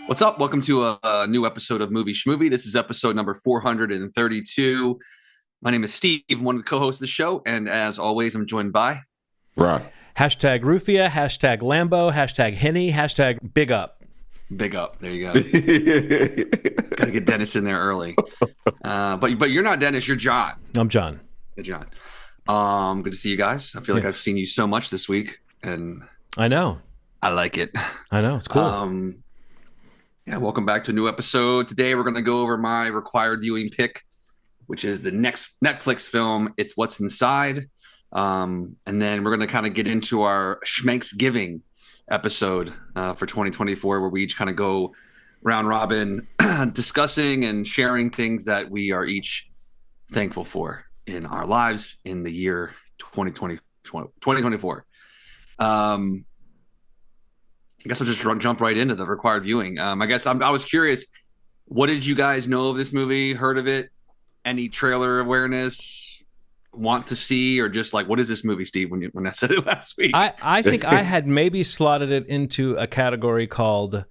What's up? Welcome to a new episode of Movie Schmovie. This is episode number 432. My name is Steve, I'm one of the co-hosts of the show, and as always, I'm joined by Right. Hashtag Rufia, hashtag Lambo, hashtag Henny, hashtag Big Up. Big Up. There you go. Got to get Dennis in there early. But you're not Dennis, you're John. I'm John. Hey, John. Good to see you guys. I feel like I've seen you so much this week, and I know. I like it. I know. It's cool. Yeah, welcome back to a new episode. Today we're going to go over my required viewing pick, which is the next Netflix film, It's What's Inside. And then we're going to kind of get into our Schmanksgiving episode for 2024, where we each kind of go round robin discussing and sharing things that we are each thankful for in our lives in the year 2024. I guess we'll just jump right into the required viewing. I was curious, what did you guys know of this movie? Heard of it? Any trailer awareness? Want to see? Or just like, what is this movie, Steve, when I said it last week? I think I had maybe slotted it into a category called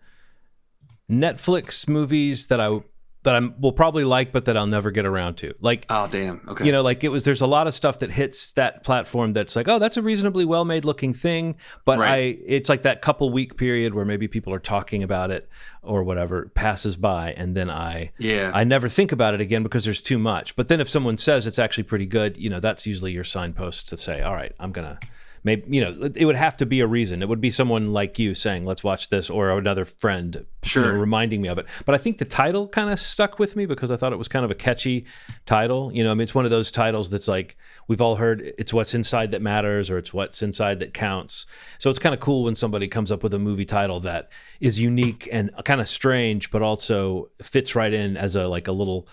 Netflix movies that I will probably like, but that I'll never get around to. Like, oh damn, okay. You know, like there's a lot of stuff that hits that platform that's like, oh, that's a reasonably well made looking thing, but right. It's like that couple week period where maybe people are talking about it or whatever passes by, and then I never think about it again because there's too much. But then if someone says it's actually pretty good, you know, that's usually your signpost to say, all right, I'm gonna. Maybe, you know, it would have to be a reason. It would be someone like you saying, let's watch this, or another friend reminding me of it. But I think the title kind of stuck with me because I thought it was kind of a catchy title. You know, I mean, it's one of those titles that's like, we've all heard it's what's inside that matters, or it's what's inside that counts. So it's kind of cool when somebody comes up with a movie title that is unique and kind of strange, but also fits right in as a little...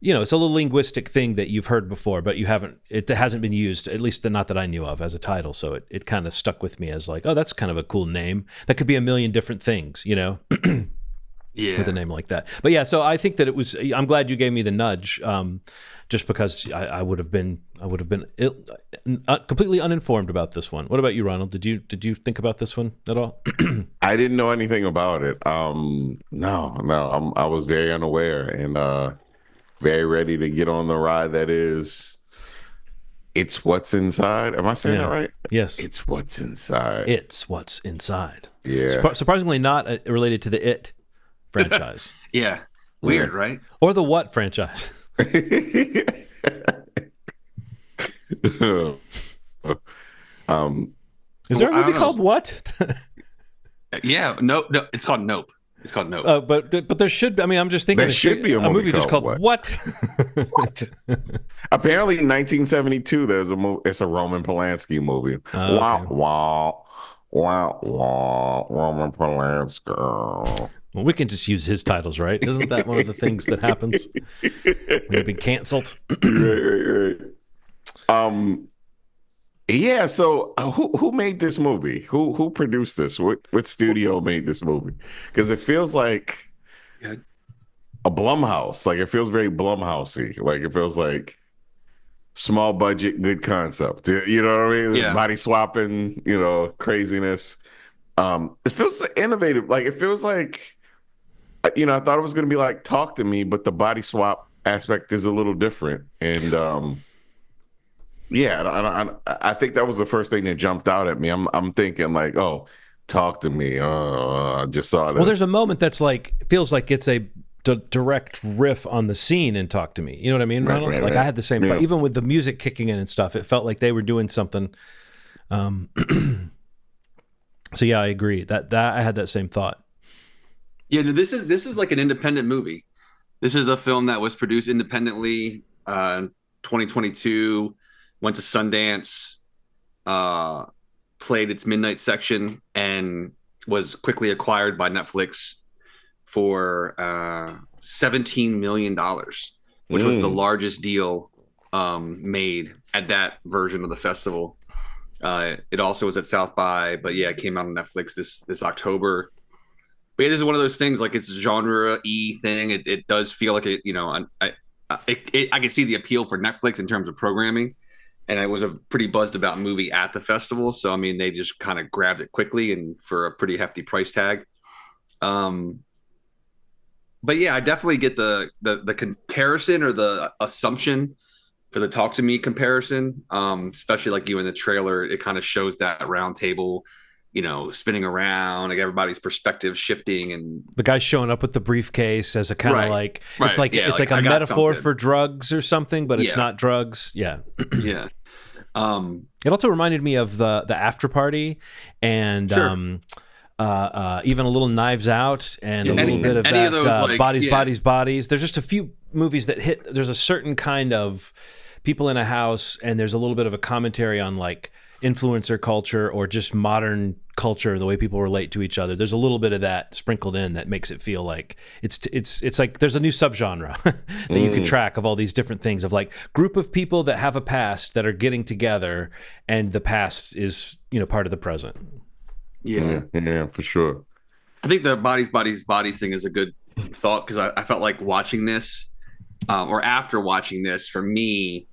You know, it's a little linguistic thing that you've heard before, but it hasn't been used, at least not that I knew of, as a title. So it kind of stuck with me as like, oh, that's kind of a cool name. That could be a million different things, you know, with a name like that. But yeah, so I think that I'm glad you gave me the nudge, just because I would have been completely uninformed about this one. What about you, Ronald? Did you think about this one at all? I didn't know anything about it. No, I was very unaware and, very ready to get on the ride that is It's What's Inside. Am I saying that right? Yes. It's What's Inside. It's What's Inside. Yeah. Surprisingly not related to the It franchise. Yeah. Weird, right? Or the What franchise. Is there a movie called What? Yeah. No, it's called Nope. It's called Nope. But there should be. I mean, I'm just thinking there should be a movie just called What? What? Apparently, in 1972, there's a movie. It's a Roman Polanski movie. Wow, wow, wow, wow, Roman Polanski. Well, we can just use his titles, right? Isn't that one of the things that happens when you've been canceled? Right. Yeah. So, who made this movie? Who produced this? What studio made this movie? Because it feels like a Blumhouse. Like it feels very Blumhousey. Like it feels like small budget, good concept. You know what I mean? Yeah. Body swapping. You know, craziness. It feels innovative. Like it feels like, you know, I thought it was going to be like Talk to Me, but the body swap aspect is a little different. And yeah, I think that was the first thing that jumped out at me. I'm thinking like, oh, Talk to Me. I just saw this. Well, there's a moment that's like feels like it's a direct riff on the scene in Talk to Me. You know what I mean, Ronald? Right. I had the same thought. Even with the music kicking in and stuff, it felt like they were doing something. So yeah, I agree. That I had that same thought. Yeah, no, this is like an independent movie. This is a film that was produced independently, 2022. Went to Sundance, played its midnight section, and was quickly acquired by Netflix for $17 million, which was the largest deal made at that version of the festival. It also was at South by, but yeah, it came out on Netflix this October. But yeah, this is one of those things, like it's a genre-y thing. It does feel like it, you know, I can see the appeal for Netflix in terms of programming. And I was a pretty buzzed about movie at the festival. So, I mean, they just kind of grabbed it quickly and for a pretty hefty price tag. but yeah, I definitely get the comparison or the assumption for the Talk to Me comparison. Especially like you in the trailer, it kind of shows that round table, spinning around, like everybody's perspective shifting, and the guy's showing up with the briefcase as a kind of like it's like yeah, it's like a metaphor something for drugs or something, but it's not drugs. Yeah. Yeah. It also reminded me of the after party and sure. Even a little Knives Out and a little bit of that of those, bodies. There's just a few movies that hit. There's a certain kind of people in a house, and there's a little bit of a commentary on like influencer culture or just modern culture, the way people relate to each other. There's a little bit of that sprinkled in that makes it feel like it's like there's a new subgenre that you can track of all these different things of like group of people that have a past that are getting together, and the past is part of the present. Yeah, for sure. I think the bodies thing is a good thought, because I felt like watching this, or after watching this, for me,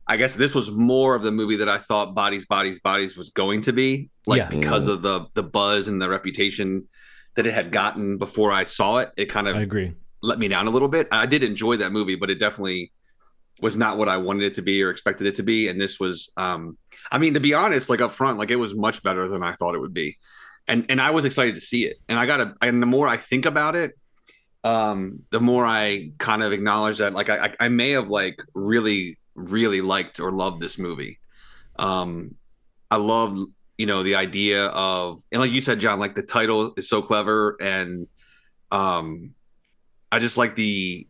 I guess this was more of the movie that I thought Bodies was going to be, because of the buzz and the reputation that it had gotten before I saw it. It kind of I agree. let me down a little bit. I did enjoy that movie, but it definitely was not what I wanted it to be or expected it to be. And this was, to be honest, like up front, like it was much better than I thought it would be. And I was excited to see it. And the more I think about it, the more I kind of acknowledge that, like, I may have like really, really liked or loved this movie. I love, the idea of, and like you said, John, like the title is so clever, and I just like the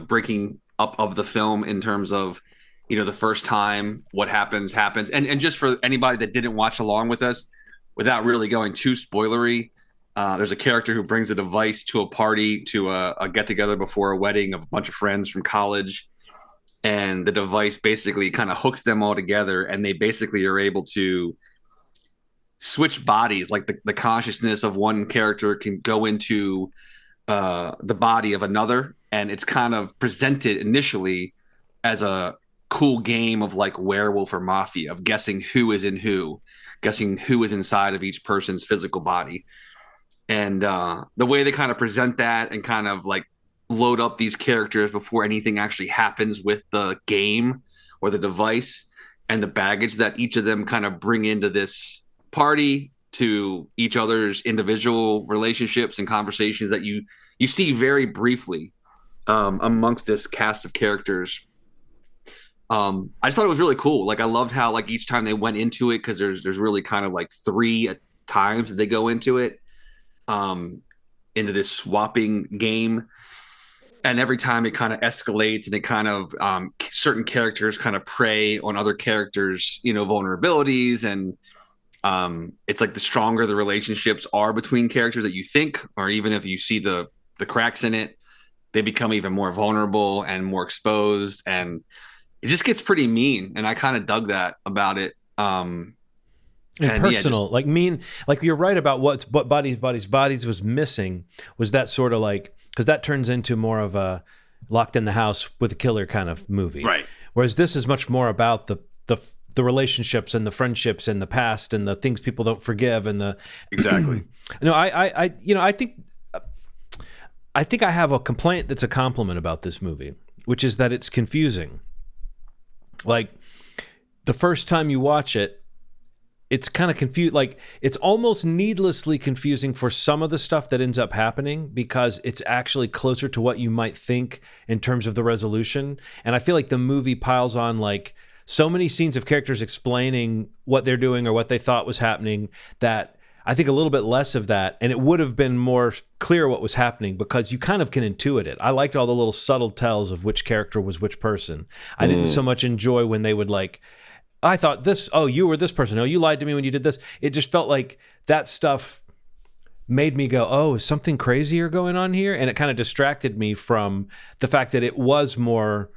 breaking up of the film in terms of, the first time what happens, and just for anybody that didn't watch along with us, without really going too spoilery, there's a character who brings a device to a party, to a get together before a wedding of a bunch of friends from college. And the device basically kind of hooks them all together, and they basically are able to switch bodies. Like the consciousness of one character can go into the body of another, and it's kind of presented initially as a cool game of like werewolf or mafia, of guessing who is inside of each person's physical body. And the way they kind of present that and kind of like load up these characters before anything actually happens with the game or the device, and the baggage that each of them kind of bring into this party, to each other's individual relationships and conversations that you see very briefly amongst this cast of characters. I just thought it was really cool. Like I loved how like each time they went into it, because there's really kind of like 3 times that they go into it, into this swapping game. And every time it kind of escalates, and it kind of certain characters kind of prey on other characters, vulnerabilities. And it's like the stronger the relationships are between characters that you think, or even if you see the cracks in it, they become even more vulnerable and more exposed. And it just gets pretty mean. And I kind of dug that about it. And personal, like mean, like you're right about what Bodies was missing, was that sort of like, because that turns into more of a locked in the house with a killer kind of movie. Right. Whereas this is much more about the relationships and the friendships and the past and the things people don't forgive and the exactly. No, I think I have a complaint that's a compliment about this movie, which is that it's confusing. Like the first time you watch it, it's kind of confused. Like it's almost needlessly confusing for some of the stuff that ends up happening, because it's actually closer to what you might think in terms of the resolution. And I feel like the movie piles on like so many scenes of characters explaining what they're doing or what they thought was happening, that I think a little bit less of that, and it would have been more clear what was happening, because you kind of can intuit it. I liked all the little subtle tells of which character was which person. I didn't so much enjoy when they would like, I thought this, oh, you were this person. Oh, you lied to me when you did this. It just felt like that stuff made me go, oh, is something crazier going on here? And it kind of distracted me from the fact that it was more,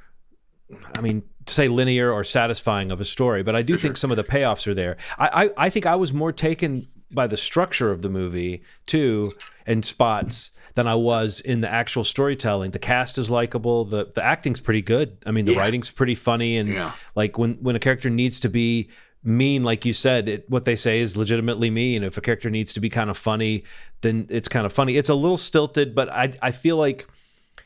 to say linear or satisfying of a story. But I do think some of the payoffs are there. I think I was more taken by the structure of the movie too, and spots, than I was in the actual storytelling. The cast is likable. The acting's pretty good. The writing's pretty funny. And like when a character needs to be mean, like you said, what they say is legitimately mean. If a character needs to be kind of funny, then it's kind of funny. It's a little stilted, but I feel like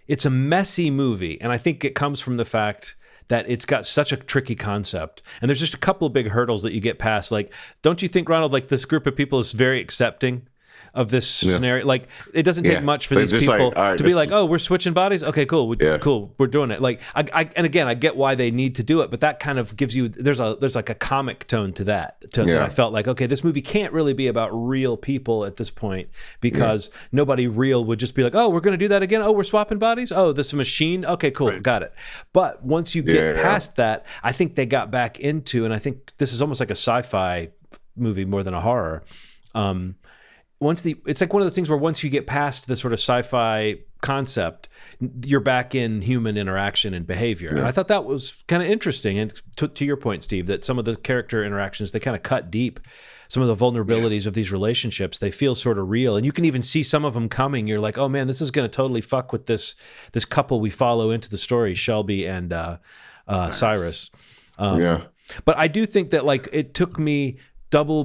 it's a messy movie, and I think it comes from the fact that it's got such a tricky concept, and there's just a couple of big hurdles that you get past. Like, don't you think, Ronald, like this group of people is very accepting of this scenario? Like, it doesn't take much for these people to be like, oh, we're switching bodies, okay, cool, cool, we're doing it. Like, and again, I get why they need to do it, but that kind of gives you, there's like a comic tone to that. That I felt like, okay, this movie can't really be about real people at this point, because nobody real would just be like, oh, we're going to do that again, oh, we're swapping bodies, oh, this is a machine, okay, cool, got it. But once you get past that, I think they got back into, and I think this is almost like a sci-fi movie more than a horror. It's like one of those things where once you get past the sort of sci-fi concept, you're back in human interaction and behavior. And I thought that was kind of interesting. And to your point, Steve, that some of the character interactions, they kind of cut deep. Some of the vulnerabilities of these relationships, they feel sort of real. And you can even see some of them coming. You're like, oh man, this is going to totally fuck with this couple we follow into the story, Shelby and Cyrus. But I do think that, like, it took me doubling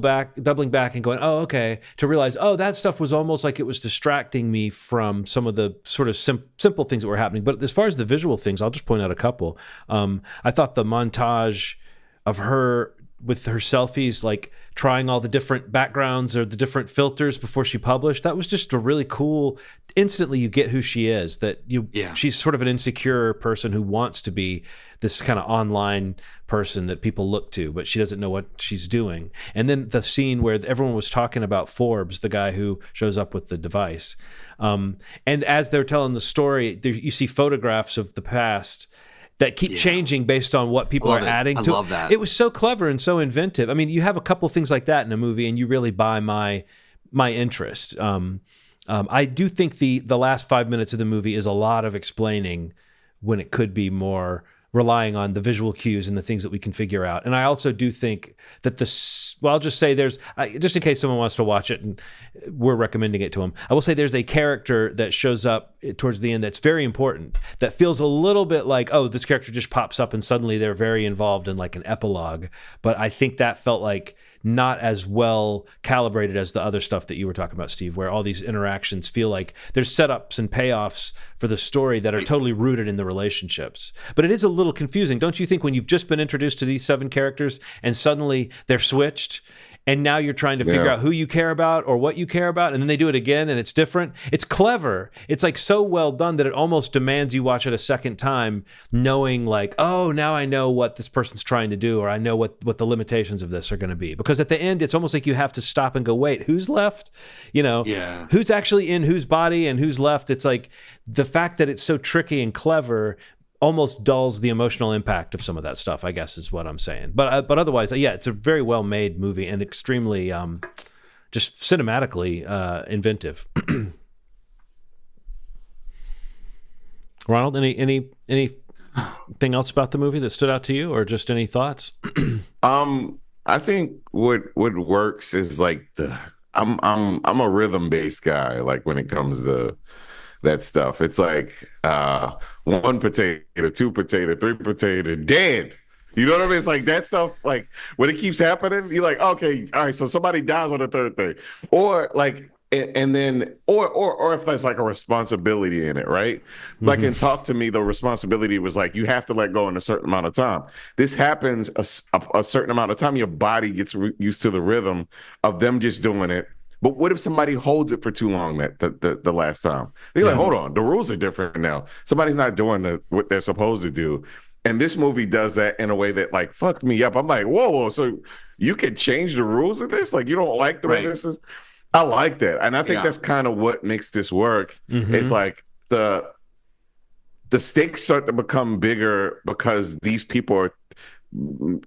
back and going, oh, okay, to realize, oh, that stuff was almost like it was distracting me from some of the sort of simple things that were happening. But as far as the visual things, I'll just point out a couple. I thought the montage of her with her selfies, like trying all the different backgrounds or the different filters before she published, that was just a really cool, instantly you get who she is, that she's sort of an insecure person who wants to be this kind of online person that people look to, but she doesn't know what she's doing. And then the scene where everyone was talking about Forbes, the guy who shows up with the device. And as they're telling the story, you see photographs of the past that keep changing based on what people are adding to it. I love that. It was so clever and so inventive. I mean, you have a couple of things like that in a movie, and you really buy my interest. I do think the last 5 minutes of the movie is a lot of explaining when it could be more relying on the visual cues and the things that we can figure out. And I also do think that I'll just say just in case someone wants to watch it and we're recommending it to them, I will say there's a character that shows up towards the end that's very important, that feels a little bit like, oh, this character just pops up and suddenly they're very involved in like an epilogue. But I think that felt like not as well calibrated as the other stuff that you were talking about, Steve, where all these interactions feel like there's setups and payoffs for the story that are totally rooted in the relationships. But it is a little confusing, don't you think, when you've just been introduced to these 7 characters and suddenly they're switched, and now you're trying to figure out who you care about or what you care about, and then they do it again and it's different. It's clever. It's like so well done that it almost demands you watch it a second time, knowing like, oh, now I know what this person's trying to do, or I know what the limitations of this are going to be. Because at the end, it's almost like you have to stop and go, wait, who's left? Who's actually in whose body and who's left? It's like the fact that it's so tricky and clever almost dulls the emotional impact of some of that stuff, I guess is what I'm saying. But otherwise, it's a very well made movie and extremely just cinematically inventive. Ronald, anything else about the movie that stood out to you, or just any thoughts? I think what works is like I'm a rhythm based guy. Like when it comes to that stuff, it's like 1 potato, 2 potato, 3 potato, dead. You know what I mean? It's like that stuff. Like when it keeps happening, you're like, okay, all right. So somebody dies on the third thing, or like, and then, or if there's like a responsibility in it, right? Mm-hmm. Like in Talk to Me, the responsibility was like you have to let go in a certain amount of time. This happens a certain amount of time. Your body gets used to the rhythm of them just doing it. But what if somebody holds it for too long the last time? They're like, hold on, the rules are different now. Somebody's not doing what they're supposed to do. And this movie does that in a way that like fucked me up. I'm like, whoa, so you can change the rules of this? Like you don't like the way this is? I like that. And I think that's kind of what makes this work. Mm-hmm. It's like the stakes start to become bigger because these people are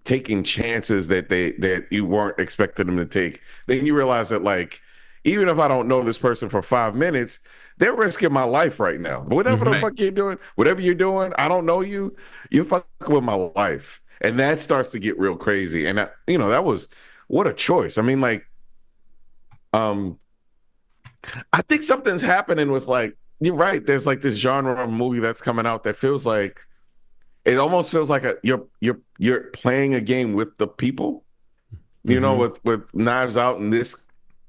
taking chances that you weren't expecting them to take. Then you realize that like even if I don't know this person for 5 minutes, they're risking my life right now. Whatever the fuck you're doing, I don't know you. You're fucking with my life, and that starts to get real crazy. And that was what a choice. I mean, like, I think something's happening with like you're right. There's like this genre of movie that's coming out that feels like. It almost feels like you're playing a game with the people, you know, with Knives Out in this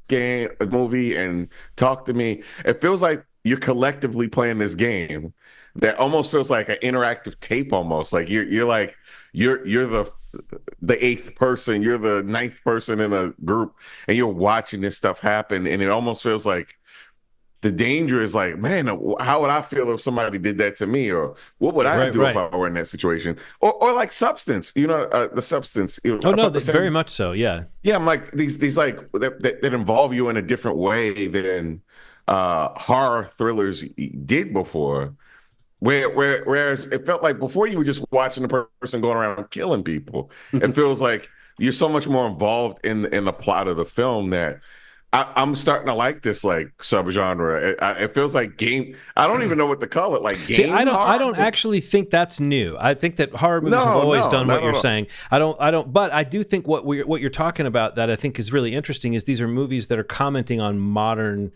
movie and Talk to Me. It feels like you're collectively playing this game that almost feels like an interactive tape almost. Like you're like you're the eighth person, you're the ninth person in a group, and you're watching this stuff happen, and it almost feels like the danger is like, man, how would I feel if somebody did that to me, or what would I do if I were in that situation, or like Substance, you know, the Substance. Oh no, very much so. Yeah, yeah. I'm like these like that involve you in a different way than horror thrillers did before. Whereas it felt like before you were just watching the person going around killing people. It feels like you're so much more involved in the plot of the film that I'm starting to like this like subgenre. It feels like game. I don't even know what to call it. Like game. See, I don't actually think that's new. I think that horror movies have always done what you're saying. I don't. But I do think what you're talking about that I think is really interesting is these are movies that are commenting on modern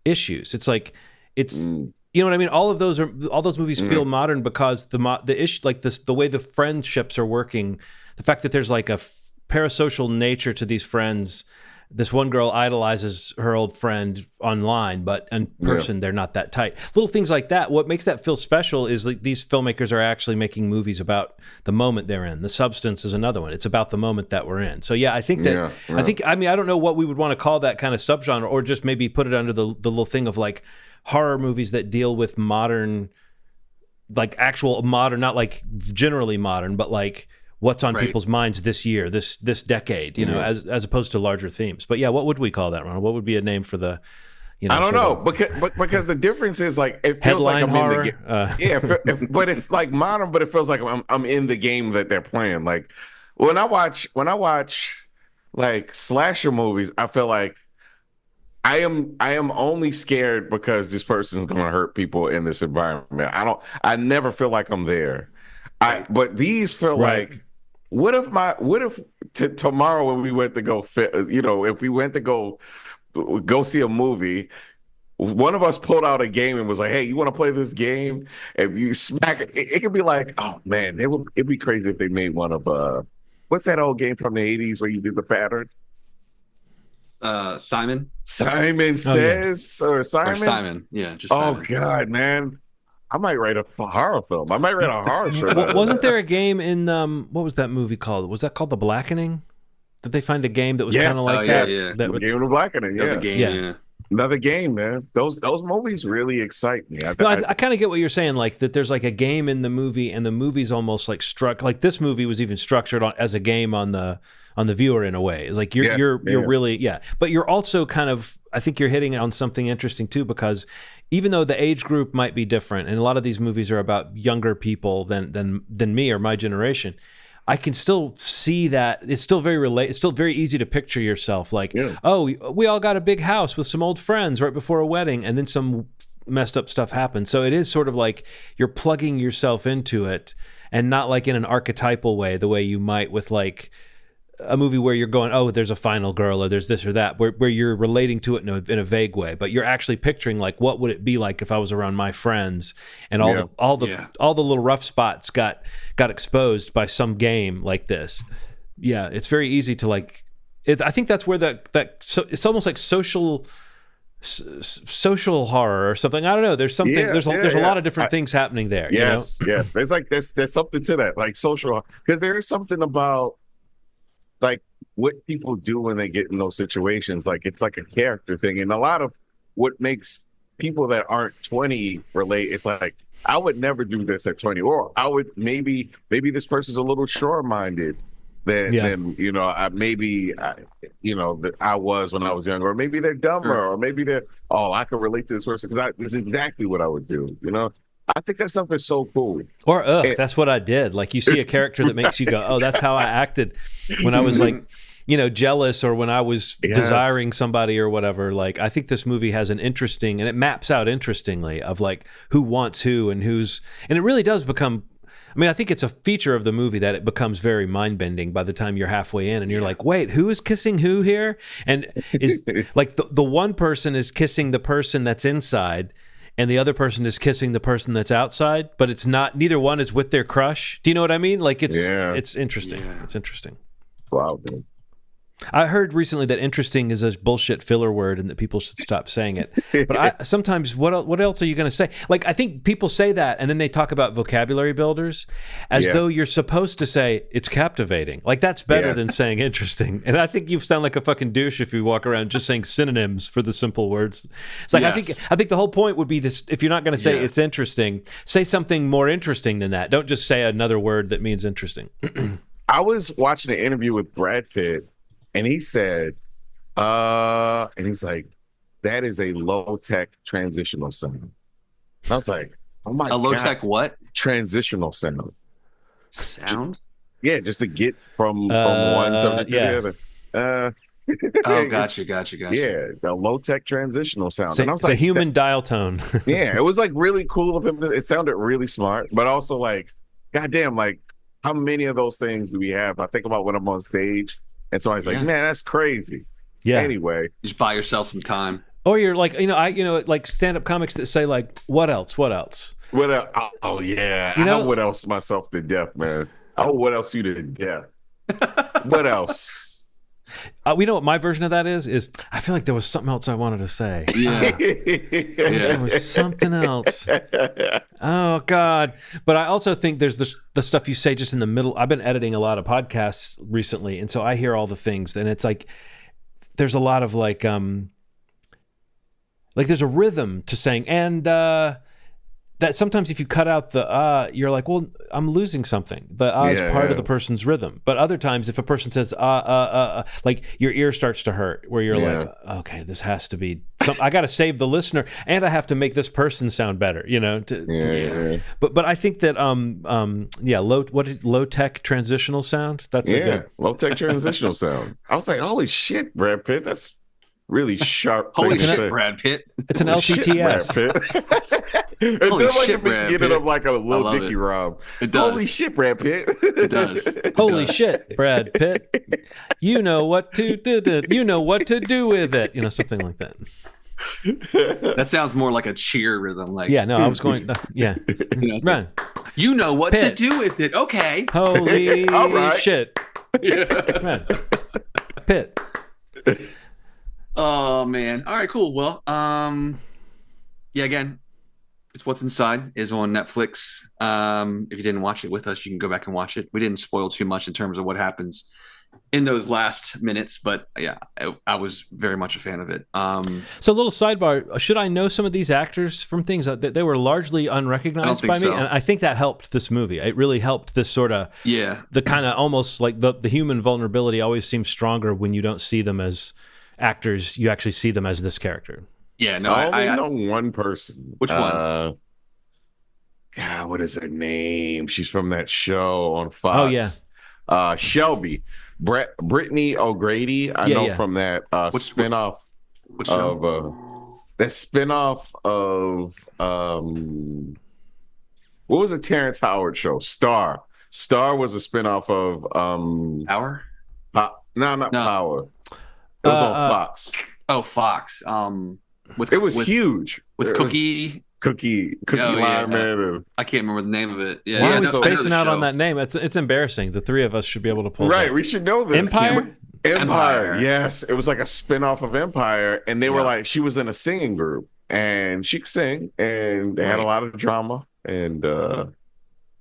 issues. It's like you know what I mean? All those movies feel modern because the issue, like this, the way the friendships are working, the fact that there's like a parasocial nature to these friends. This one girl idolizes her old friend online, but in person they're not that tight. Little things like that. What makes that feel special is like these filmmakers are actually making movies about the moment they're in. The Substance is another one. It's about the moment that we're in. So yeah, I think that I don't know what we would want to call that kind of subgenre, or just maybe put it under the little thing of like horror movies that deal with modern, like actual modern, not like generally modern, but like what's on people's minds this year, this decade, you know, as opposed to larger themes. But yeah, what would we call that, Ronald? What would be a name for the, you know? I don't know, because the difference is like it feels headline like I'm horror. In the game. But it's like modern, but it feels like I'm in the game that they're playing. Like when I watch like slasher movies, I feel like I am only scared because this person's going to hurt people in this environment. I never feel like I'm there. But these feel like, what if tomorrow when we went to go, you know, if we went to go see a movie, one of us pulled out a game and was like, hey, you want to play this game? If you smack it could be like, oh man, it'd be crazy if they made one of what's that old game from the 80s where you do the pattern? Simon Says, or Simon. Yeah, just Simon. God, man. I might write a horror film. I might write a horror show. Wasn't there a game in what was that movie called? Was that called The Blackening? Did they find a game that was kind of like that? Yeah. The Game of the Blackening. Yeah, that was a game. Yeah. Another game, man. Those movies really excite me. I kind of get what you're saying, like that there's like a game in the movie, and the movie's almost like like this movie was even structured as a game on the viewer in a way. It's like you're really but you're also kind of, I think you're hitting on something interesting too, because even though the age group might be different, and a lot of these movies are about younger people than me or my generation, I can still see that it's still it's still very easy to picture yourself like, oh, we all got a big house with some old friends right before a wedding, and then some messed up stuff happens. So it is sort of like you're plugging yourself into it, and not like in an archetypal way, the way you might with like a movie where you're going, oh, there's a final girl, or there's this or that, where you're relating to it in a vague way, but you're actually picturing like, what would it be like if I was around my friends, and all the little rough spots got exposed by some game like this. Yeah, it's very easy to like. I think that's where it's almost like social horror or something. I don't know. There's something. There's a lot of different things happening there. Yes, you know? Yes. There's like there's something to that, like social, because there is something about like what people do when they get in those situations. Like it's like a character thing, and a lot of what makes people that aren't 20 relate, it's like, I would never do this at 20, or I would maybe this person's a little short-minded than you know, I that I was when I was younger, or maybe they're dumber, or maybe I can relate to this person because this is exactly what I would do, you know. I think that's something so cool. Or that's what I did. Like you see a character that makes you go, oh, that's how I acted when I was like, you know, jealous, or when I was desiring somebody or whatever. Like I think this movie has an interesting, and it maps out interestingly of like who wants who and who's, and it really does become, I mean, I think it's a feature of the movie that it becomes very mind-bending by the time you're halfway in, and you're like, wait, who is kissing who here? And is like the one person is kissing the person that's inside, and the other person is kissing the person that's outside, but it's not, neither one is with their crush. Do you know what I mean? Like it's interesting. Yeah. It's interesting. Wow, man. I heard recently that interesting is a bullshit filler word and that people should stop saying it. But sometimes, what else are you going to say? Like, I think people say that and then they talk about vocabulary builders as though you're supposed to say it's captivating. Like, that's better than saying interesting. And I think you sound like a fucking douche if you walk around just saying synonyms for the simple words. It's like, I think the whole point would be this: if you're not going to say it's interesting, say something more interesting than that. Don't just say another word that means interesting. I was watching an interview with Brad Pitt. And he said, and he's like, that is a low-tech transitional sound. And I was like, oh my God. A low-tech what? Transitional sound. Sound? Yeah, just to get from one subject to the other. Oh, gotcha. Yeah, the low-tech transitional sound. And I was it's like, a human dial tone. Yeah, it was like really cool of him. It sounded really smart, but also like, goddamn, like how many of those things do we have? I think about when I'm on stage. And so I was like, man, that's crazy. Yeah. Anyway. Just buy yourself some time. Or you're like, like stand-up comics that say like, what else? What else? Oh, yeah. You know, I what else myself to death, man. What else you to death? What else? We know what my version of that is I feel like there was something else I wanted to say. Yeah. There was something else. Oh, God. But I also think there's the stuff you say just in the middle. I've been editing a lot of podcasts recently, and so I hear all the things, and it's like there's a lot of like there's a rhythm to saying, and that sometimes if you cut out the you're like, well, I'm losing something. The is part of the person's rhythm. But other times, if a person says like your ear starts to hurt, where you're like, okay, this has to be. I got to save the listener, and I have to make this person sound better. But I think that low tech transitional sound. That's low tech transitional sound. I was like, holy shit, Brad Pitt, that's really sharp. Holy shit, Brad Pitt. It's an LTTS. It sounds like the beginning of like a Lil Dicky Rob. It does. Holy shit, Brad Pitt. It does. Holy shit, Brad Pitt. You know what to do. You know what to do with it. Something like that. That sounds more like a cheer rhythm. Like, I was going. Run. You know what to do with it. Okay. Holy shit. Run. Pitt. Oh man. All right, cool. Well, again, it's What's Inside is on Netflix. If you didn't watch it with us, you can go back and watch it. We didn't spoil too much in terms of what happens in those last minutes, but I was very much a fan of it. So a little sidebar, should I know some of these actors from things that they were largely unrecognized by me? And I think that helped this movie. It really helped this sort of, the kind of almost like the human vulnerability always seems stronger when you don't see them as actors. You actually see them as this character. Yeah, no, I know one person. Which one? God, what is her name? She's from that show on Fox. Oh yeah, Shelby, Brittany O'Grady. I know from that spinoff of that spinoff of what was a Terrence Howard show? Star. Star was a spinoff of Power. No. Power. It was on Fox. Oh, Fox. It was huge. With Cookie Lyman. I can't remember the name of it. Yeah, why are we spacing out on that name? It's embarrassing. The three of us should be able to pull right. We should know this. Empire. Yes, it was like a spinoff of Empire, and they were like, she was in a singing group, and she could sing, and they had a lot of drama, and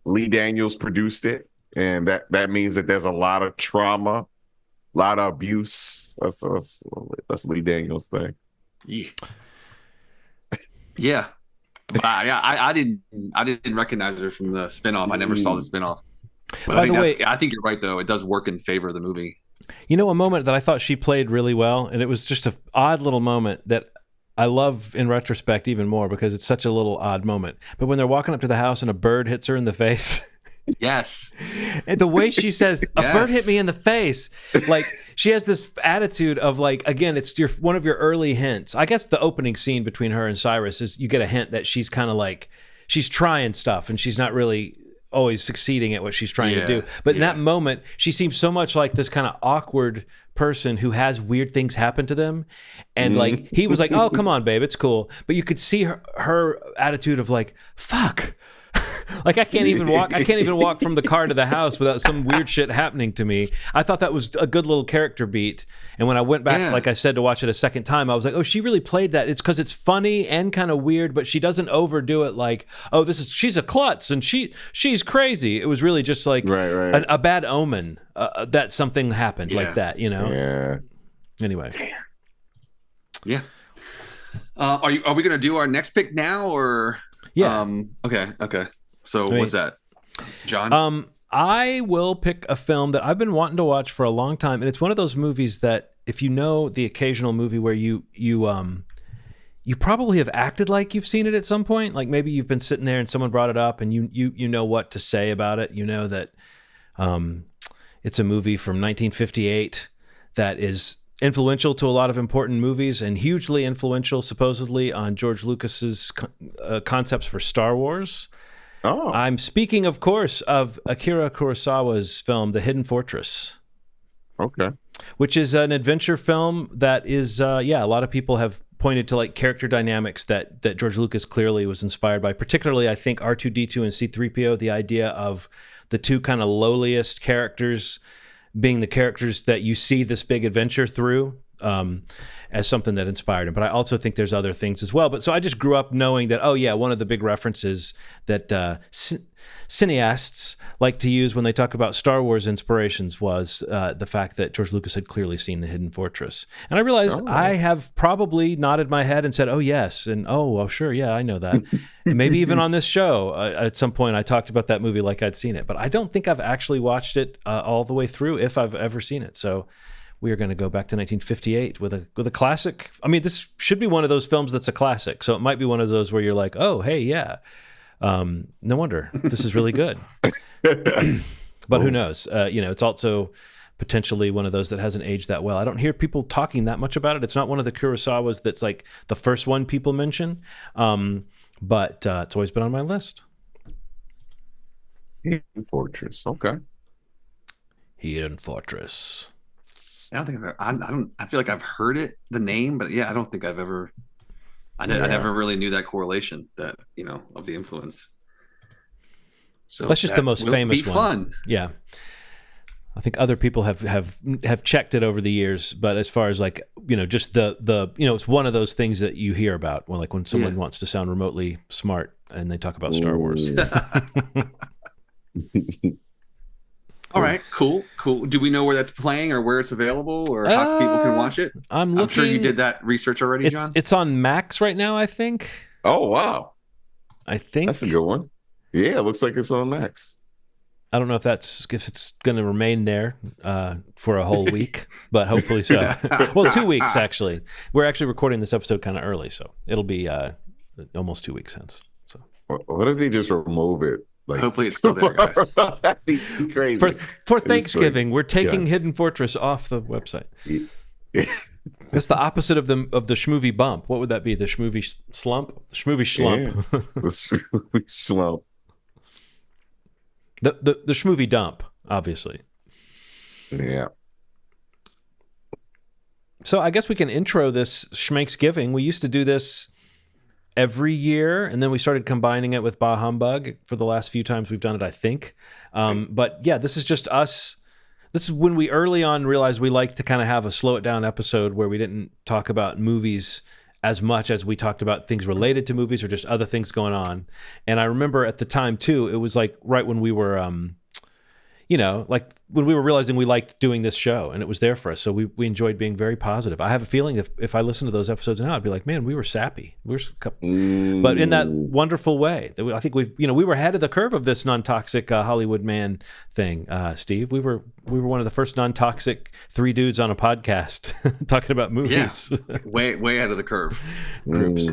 Lee Daniels produced it, and that means that there's a lot of trauma, a lot of abuse. That's Lee Daniels' thing. Yeah. But I didn't recognize her from the spinoff. I never saw the spinoff. But I think you're right though. It does work in favor of the movie. A moment that I thought she played really well, and it was just an odd little moment that I love in retrospect even more because it's such a little odd moment. But when they're walking up to the house and a bird hits her in the face. Yes. And the way she says, a bird hit me in the face. Like, she has this attitude of like, again, it's one of your early hints. I guess the opening scene between her and Cyrus is you get a hint that she's kind of like, she's trying stuff and she's not really always succeeding at what she's trying to do. But in that moment, she seems so much like this kind of awkward person who has weird things happen to them. And like, he was like, oh, come on, babe, it's cool. But you could see her attitude of like, fuck. Like I can't even walk from the car to the house without some weird shit happening to me. I thought that was a good little character beat. And when I went back, like I said, to watch it a second time, I was like, oh, she really played that. It's because it's funny and kind of weird, but she doesn't overdo it. Like, oh, she's a klutz and she's crazy. It was really just like a bad omen that something happened like that, you know? Yeah. Anyway. Damn. Yeah. Are we going to do our next pick now or? Yeah. Okay. So what's that, John? I will pick a film that I've been wanting to watch for a long time, and it's one of those movies that if you know the occasional movie where you probably have acted like you've seen it at some point, like maybe you've been sitting there and someone brought it up and you know what to say about it. You know that it's a movie from 1958 that is influential to a lot of important movies and hugely influential, supposedly, on George Lucas's concepts for Star Wars. Oh. I'm speaking, of course, of Akira Kurosawa's film, The Hidden Fortress. Okay. Which is an adventure film that is, a lot of people have pointed to like character dynamics that George Lucas clearly was inspired by, particularly, I think, R2-D2 and C-3PO, the idea of the two kind of lowliest characters being the characters that you see this big adventure through, as something that inspired him. But I also think there's other things as well. But so I just grew up knowing that, one of the big references that cineasts like to use when they talk about Star Wars inspirations was the fact that George Lucas had clearly seen The Hidden Fortress. And I realized I have probably nodded my head and said, oh, yes. And, sure, yeah, I know that. Maybe even on this show, at some point, I talked about that movie like I'd seen it. But I don't think I've actually watched it all the way through, if I've ever seen it. So we are going to go back to 1958 with a classic. I mean, this should be one of those films that's a classic. So it might be one of those where you're like, oh, hey, yeah. No wonder. This is really good. But who knows? It's also potentially one of those that hasn't aged that well. I don't hear people talking that much about it. It's not one of the Kurosawas that's like the first one people mention. But it's always been on my list. Hidden Fortress. Okay. Hidden Fortress. I don't think I feel like I've heard the name, but I don't think I've ever. I never really knew that correlation that of the influence. So that's just the most famous one. Fun. Yeah, I think other people have checked it over the years, but as far as like just the it's one of those things that you hear about when someone wants to sound remotely smart and they talk about Star Wars. All right, cool. Do we know where that's playing or where it's available or how people can watch it? I'm sure you did that research already, John. It's on Max right now, I think. Oh, wow. I think. That's a good one. Yeah, it looks like it's on Max. I don't know if it's going to remain there for a whole week, but hopefully so. Well, 2 weeks, actually. We're actually recording this episode kind of early, so it'll be almost 2 weeks hence. So. What if they just remove it? Hopefully it's still there, guys. That'd be crazy. For Thanksgiving, we're taking Hidden Fortress off the website. Yeah. That's the opposite of the Schmovie bump. What would that be? The Schmovie slump? The Schmovie slump. Yeah. The Schmovie slump. The Schmovie dump, obviously. Yeah. So I guess we can intro this Schmanksgiving. We used to do this every year, and then we started combining it with Bah Humbug for the last few times we've done it, I think. But yeah, this is just us. This is when we early on realized we liked to kind of have a slow it down episode where we didn't talk about movies as much as we talked about things related to movies or just other things going on. And I remember at the time too, it was like right when we were like when we were realizing we liked doing this show and it was there for us. So we enjoyed being very positive. I have a feeling if I listen to those episodes now, I'd be like, man, we were sappy. But in that wonderful way. I think we were ahead of the curve of this non-toxic Hollywood man thing, Steve. We were one of the first non-toxic three dudes on a podcast talking about movies. Yeah, way ahead of the curve. Groups.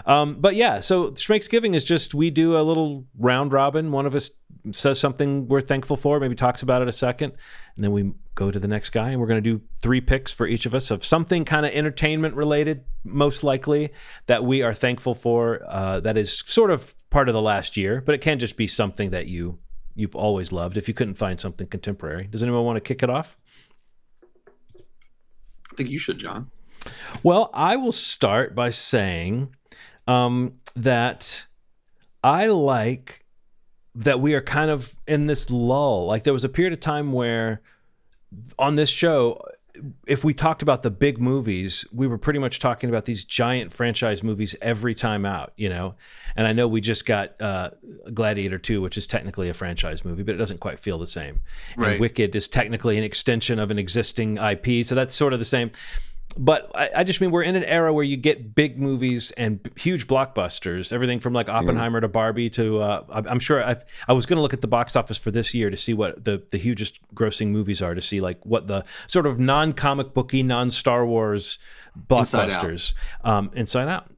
But yeah, so Schmanksgiving is just, we do a little round robin. One of us says something we're thankful for, maybe talks about it a second, and then we go to the next guy, and we're going to do 3 picks for each of us of something kind of entertainment related, most likely, that we are thankful for, that is sort of part of the last year, but it can just be something that you've always loved if you couldn't find something contemporary. Does anyone want to kick it off? I think you should, John. Well, I will start by saying that I like that we are kind of in this lull. Like there was a period of time where on this show, if we talked about the big movies, we were pretty much talking about these giant franchise movies every time out, you know? And I know we just got Gladiator 2, which is technically a franchise movie, but it doesn't quite feel the same. Right. And Wicked is technically an extension of an existing IP, so that's sort of the same. But I just mean we're in an era where you get big movies and huge blockbusters, everything from like Oppenheimer to Barbie to I'm sure I was going to look at the box office for this year to see what the hugest grossing movies are, to see like what the sort of non-comic booky, non-Star Wars blockbusters. Inside Out.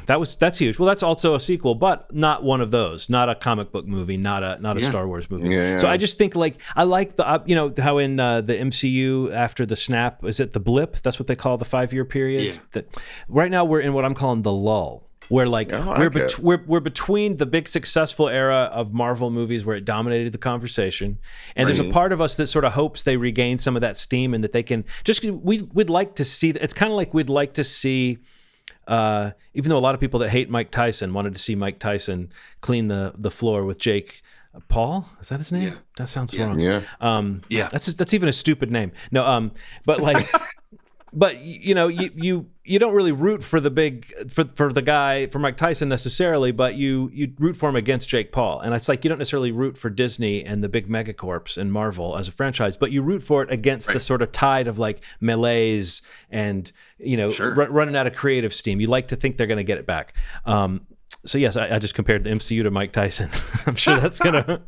That's huge. Well, that's also a sequel, but not one of those. Not a comic book movie. Not a Star Wars movie. Yeah. So I just think like I like the you know how in the MCU after the snap, is it the blip? That's what they call the 5-year period. Yeah. That right now we're in what I'm calling the lull. Where like we're between the big successful era of Marvel movies where it dominated the conversation, and there's a part of us that sort of hopes they regain some of that steam and that they can just we'd like to see. It's kind of like we'd like to see. Even though a lot of people that hate Mike Tyson wanted to see Mike Tyson clean the floor with Jake Paul, is that his name? Yeah. That sounds wrong. Yeah. That's even a stupid name. No, but like, but you know, you don't really root for the big for the guy for Mike Tyson necessarily, but you root for him against Jake Paul, and it's like you don't necessarily root for Disney and the big megacorps and Marvel as a franchise, but you root for it against the sort of tide of like malaise and you know running out of creative steam. You like to think they're going to get it back. So yes, I just compared the MCU to Mike Tyson. I'm sure that's gonna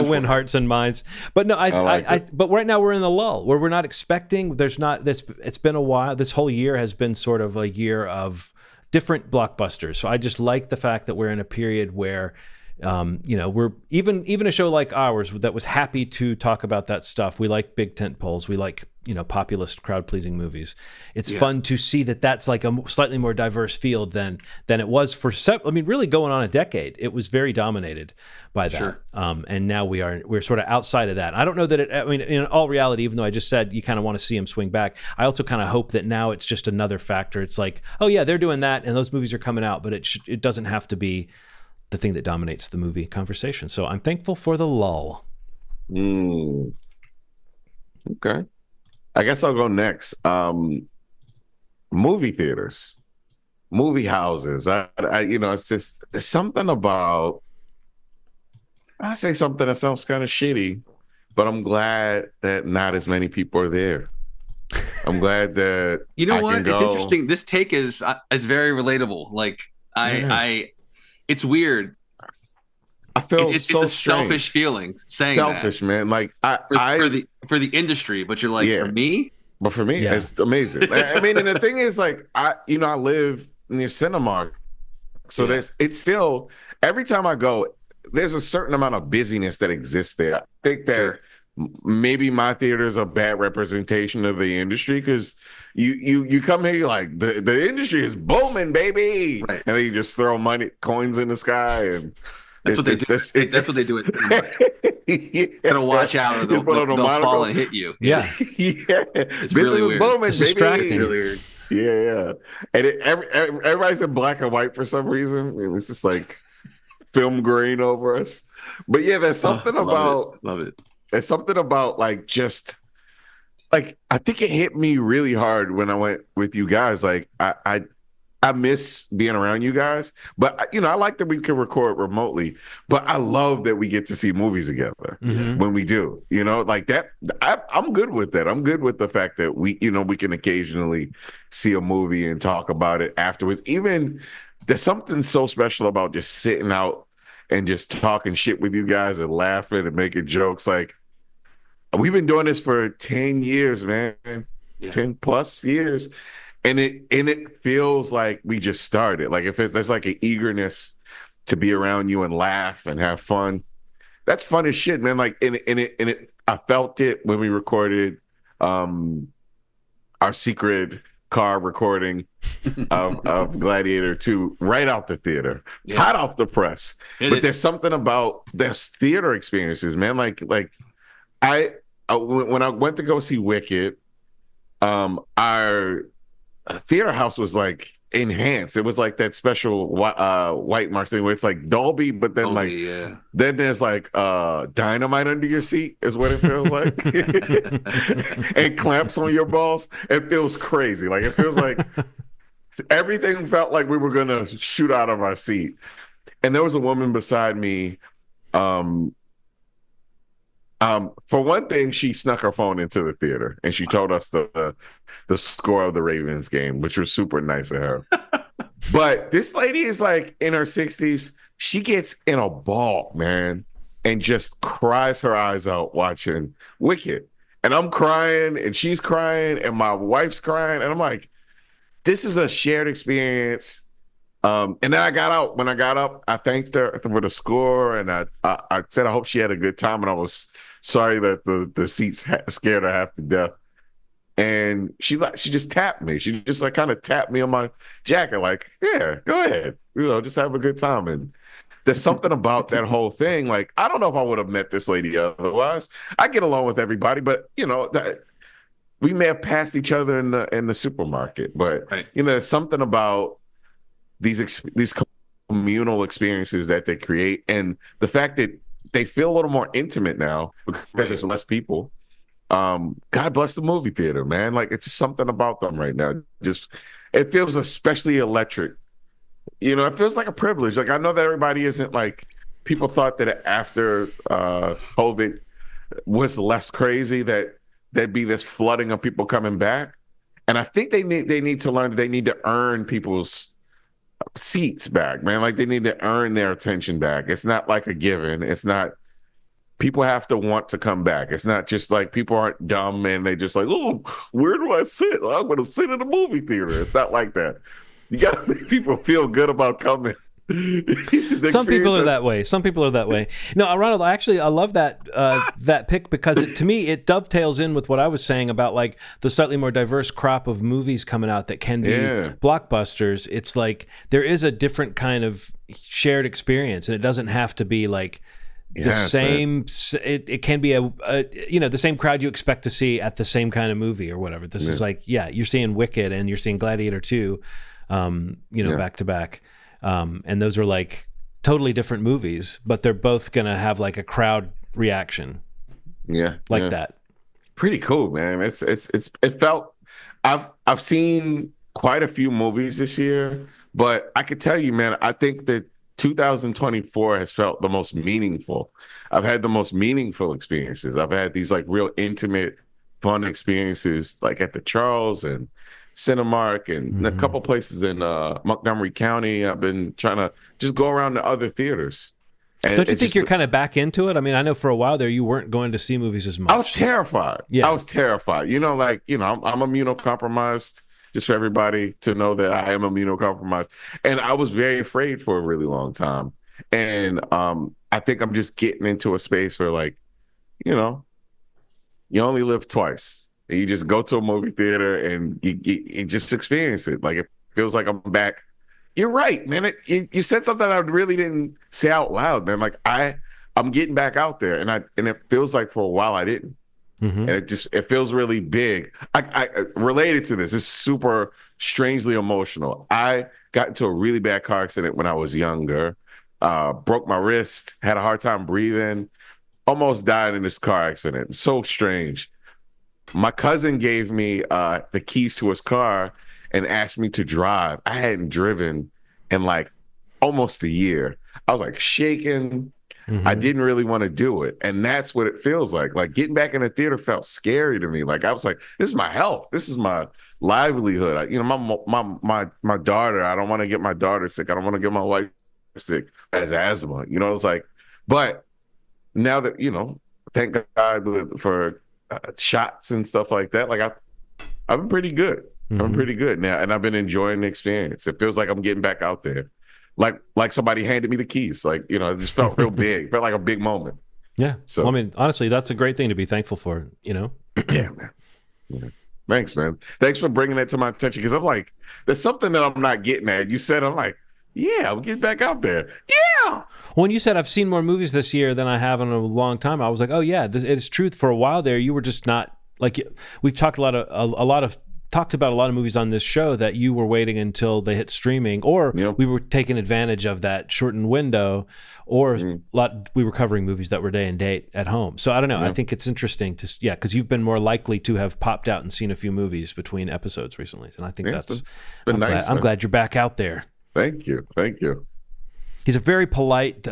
win hearts and minds. But no, but right now we're in the lull where we're not expecting. It's been a while. This whole year has been sort of a year of different blockbusters. So I just like the fact that we're in a period where. You know, we're even a show like ours that was happy to talk about that stuff. We like big tent poles. We like, you know, populist, crowd-pleasing movies. It's fun to see that that's like a slightly more diverse field than it was for. Really going on a decade. It was very dominated by that. Sure. And now we're sort of outside of that. I don't know that in all reality, even though I just said you kind of want to see him swing back, I also kind of hope that now it's just another factor. It's like, oh yeah, they're doing that, and those movies are coming out, but it doesn't have to be the thing that dominates the movie conversation. So I'm thankful for the lull. Okay. I guess I'll go next. Movie theaters, movie houses. It's just, there's something about, I say something that sounds kind of shitty, but I'm glad that not as many people are there. I'm glad that It's interesting. This take is very relatable. Like it's weird. I feel it's so a selfish feeling saying selfish, that. Man. Like for the industry, but you're like for me. But for me, it's amazing. I mean, and the thing is, like I live near Cinemark, so it's still every time I go, there's a certain amount of busyness that exists there. I think that maybe my theater is a bad representation of the industry because you come here, you're like the industry is booming, baby, and then you just throw coins in the sky, and that's what they do. That's what they do. Gotta watch out, or they'll fall and hit you. Yeah, it's really weird. Booming, it's distracting. It's really weird. Yeah, and everybody's in black and white for some reason. It's just like film grain over us. But yeah, there's something about love it. There's something about like just like I think it hit me really hard when I went with you guys. Like I miss being around you guys, but I like that we can record remotely. But I love that we get to see movies together when we do. Like that. I'm good with that. I'm good with the fact that we can occasionally see a movie and talk about it afterwards. Even there's something so special about just sitting out and just talking shit with you guys and laughing and making jokes. Like we've been doing this for 10 years, man. 10 plus years. And it feels like we just started. Like there's like an eagerness to be around you and laugh and have fun. That's fun as shit, man. Like I felt it when we recorded our secret car recording of Gladiator 2 right out the theater, hot off the press. But there's something about there's theater experiences, man. Like I when I went to go see Wicked, our theater house was like enhanced. It was like that special white marks thing where it's like Dolby, but then then there's like dynamite under your seat is what it feels like. And clamps on your balls. It feels crazy. Like it feels like everything felt like we were gonna shoot out of our seat. And there was a woman beside me. For one thing, she snuck her phone into the theater and she told us the score of the Ravens game, which was super nice of her. But this lady is like in her 60s. She gets in a ball, man, and just cries her eyes out watching Wicked. And I'm crying and she's crying and my wife's crying. And I'm like, this is a shared experience. And then I got out. When I got up, I thanked her for the score, and I said I hope she had a good time, and I was sorry that the seats scared her half to death. And she just tapped me. She just like kind of tapped me on my jacket, like, yeah, go ahead, just have a good time. And there's something about that whole thing. Like, I don't know if I would have met this lady otherwise. I get along with everybody, but that we may have passed each other in the supermarket. But right. There's something about these communal experiences that they create, and the fact that they feel a little more intimate now because there's less people. God bless the movie theater, man. Like, it's just something about them right now. Just, it feels especially electric. It feels like a privilege. Like, I know that everybody isn't like, people thought that after COVID was less crazy, that there'd be this flooding of people coming back. And I think they need to learn that they need to earn people's seats back, man. Like, they need to earn their attention back. It's not like a given. It's not, people have to want to come back. It's not just like people aren't dumb and they just like, oh, where do I sit? I'm going to sit in a movie theater. It's not like that. You got to make people feel good about coming. Some people are that way. No, Ronald, I love that pick because to me it dovetails in with what I was saying about like the slightly more diverse crop of movies coming out that can be blockbusters. It's like there is a different kind of shared experience, and it doesn't have to be like the same. It can be the same crowd you expect to see at the same kind of movie or whatever. This is like, you're seeing Wicked and you're seeing Gladiator 2, back to back. And those are like totally different movies, but they're both gonna have like a crowd reaction. That. Pretty cool, man. It felt, I've seen quite a few movies this year, but I could tell you, man, I think that 2024 has felt the most meaningful. I've had the most meaningful experiences. I've had these like real intimate, fun experiences, like at the Charles and Cinemark and a couple places in Montgomery County. I've been trying to just go around to other theaters. And don't you think you're kind of back into it? I mean, I know for a while there you weren't going to see movies as much. I was terrified. I was terrified. I'm immunocompromised, just for everybody to know that I am immunocompromised. And I was very afraid for a really long time. And I think I'm just getting into a space where, like, you only live twice. You just go to a movie theater and you just experience it. Like, it feels like I'm back. You're right, man. You said something I really didn't say out loud, man. Like, I'm getting back out there, and it feels like for a while I didn't. And it feels really big. I related to this. It's super strangely emotional. I got into a really bad car accident when I was younger. Broke my wrist, had a hard time breathing, almost died in this car accident. So strange. My cousin gave me the keys to his car and asked me to drive. I hadn't driven in like almost a year. I was like shaking. I didn't really want to do it. And that's what it feels like. Like, getting back in the theater felt scary to me. Like, I was like, this is my health. This is my livelihood. My daughter, I don't want to get my daughter sick. I don't want to get my wife sick as asthma. It's like, but now that, thank God for shots and stuff like that. Like, I've been pretty good. I'm pretty good now, and I've been enjoying the experience. It feels like I'm getting back out there. Like somebody handed me the keys. Like, it just felt real big. Felt like a big moment. Yeah. So, well, I mean, honestly, that's a great thing to be thankful for, Yeah, man. Yeah. Thanks, man. Thanks for bringing that to my attention, because I'm like, there's something that I'm not getting at. You said, I'm like, yeah, I'm getting back out there. Yeah. When you said I've seen more movies this year than I have in a long time, I was like, oh yeah, it's true. For a while there, you were just not like, we've talked a lot of talked about a lot of movies on this show that you were waiting until they hit streaming, or we were taking advantage of that shortened window, or we were covering movies that were day and date at home. So I don't know. I think it's interesting because you've been more likely to have popped out and seen a few movies between episodes recently. And I think it's been nice. I'm glad you're back out there. Thank you. He's a very polite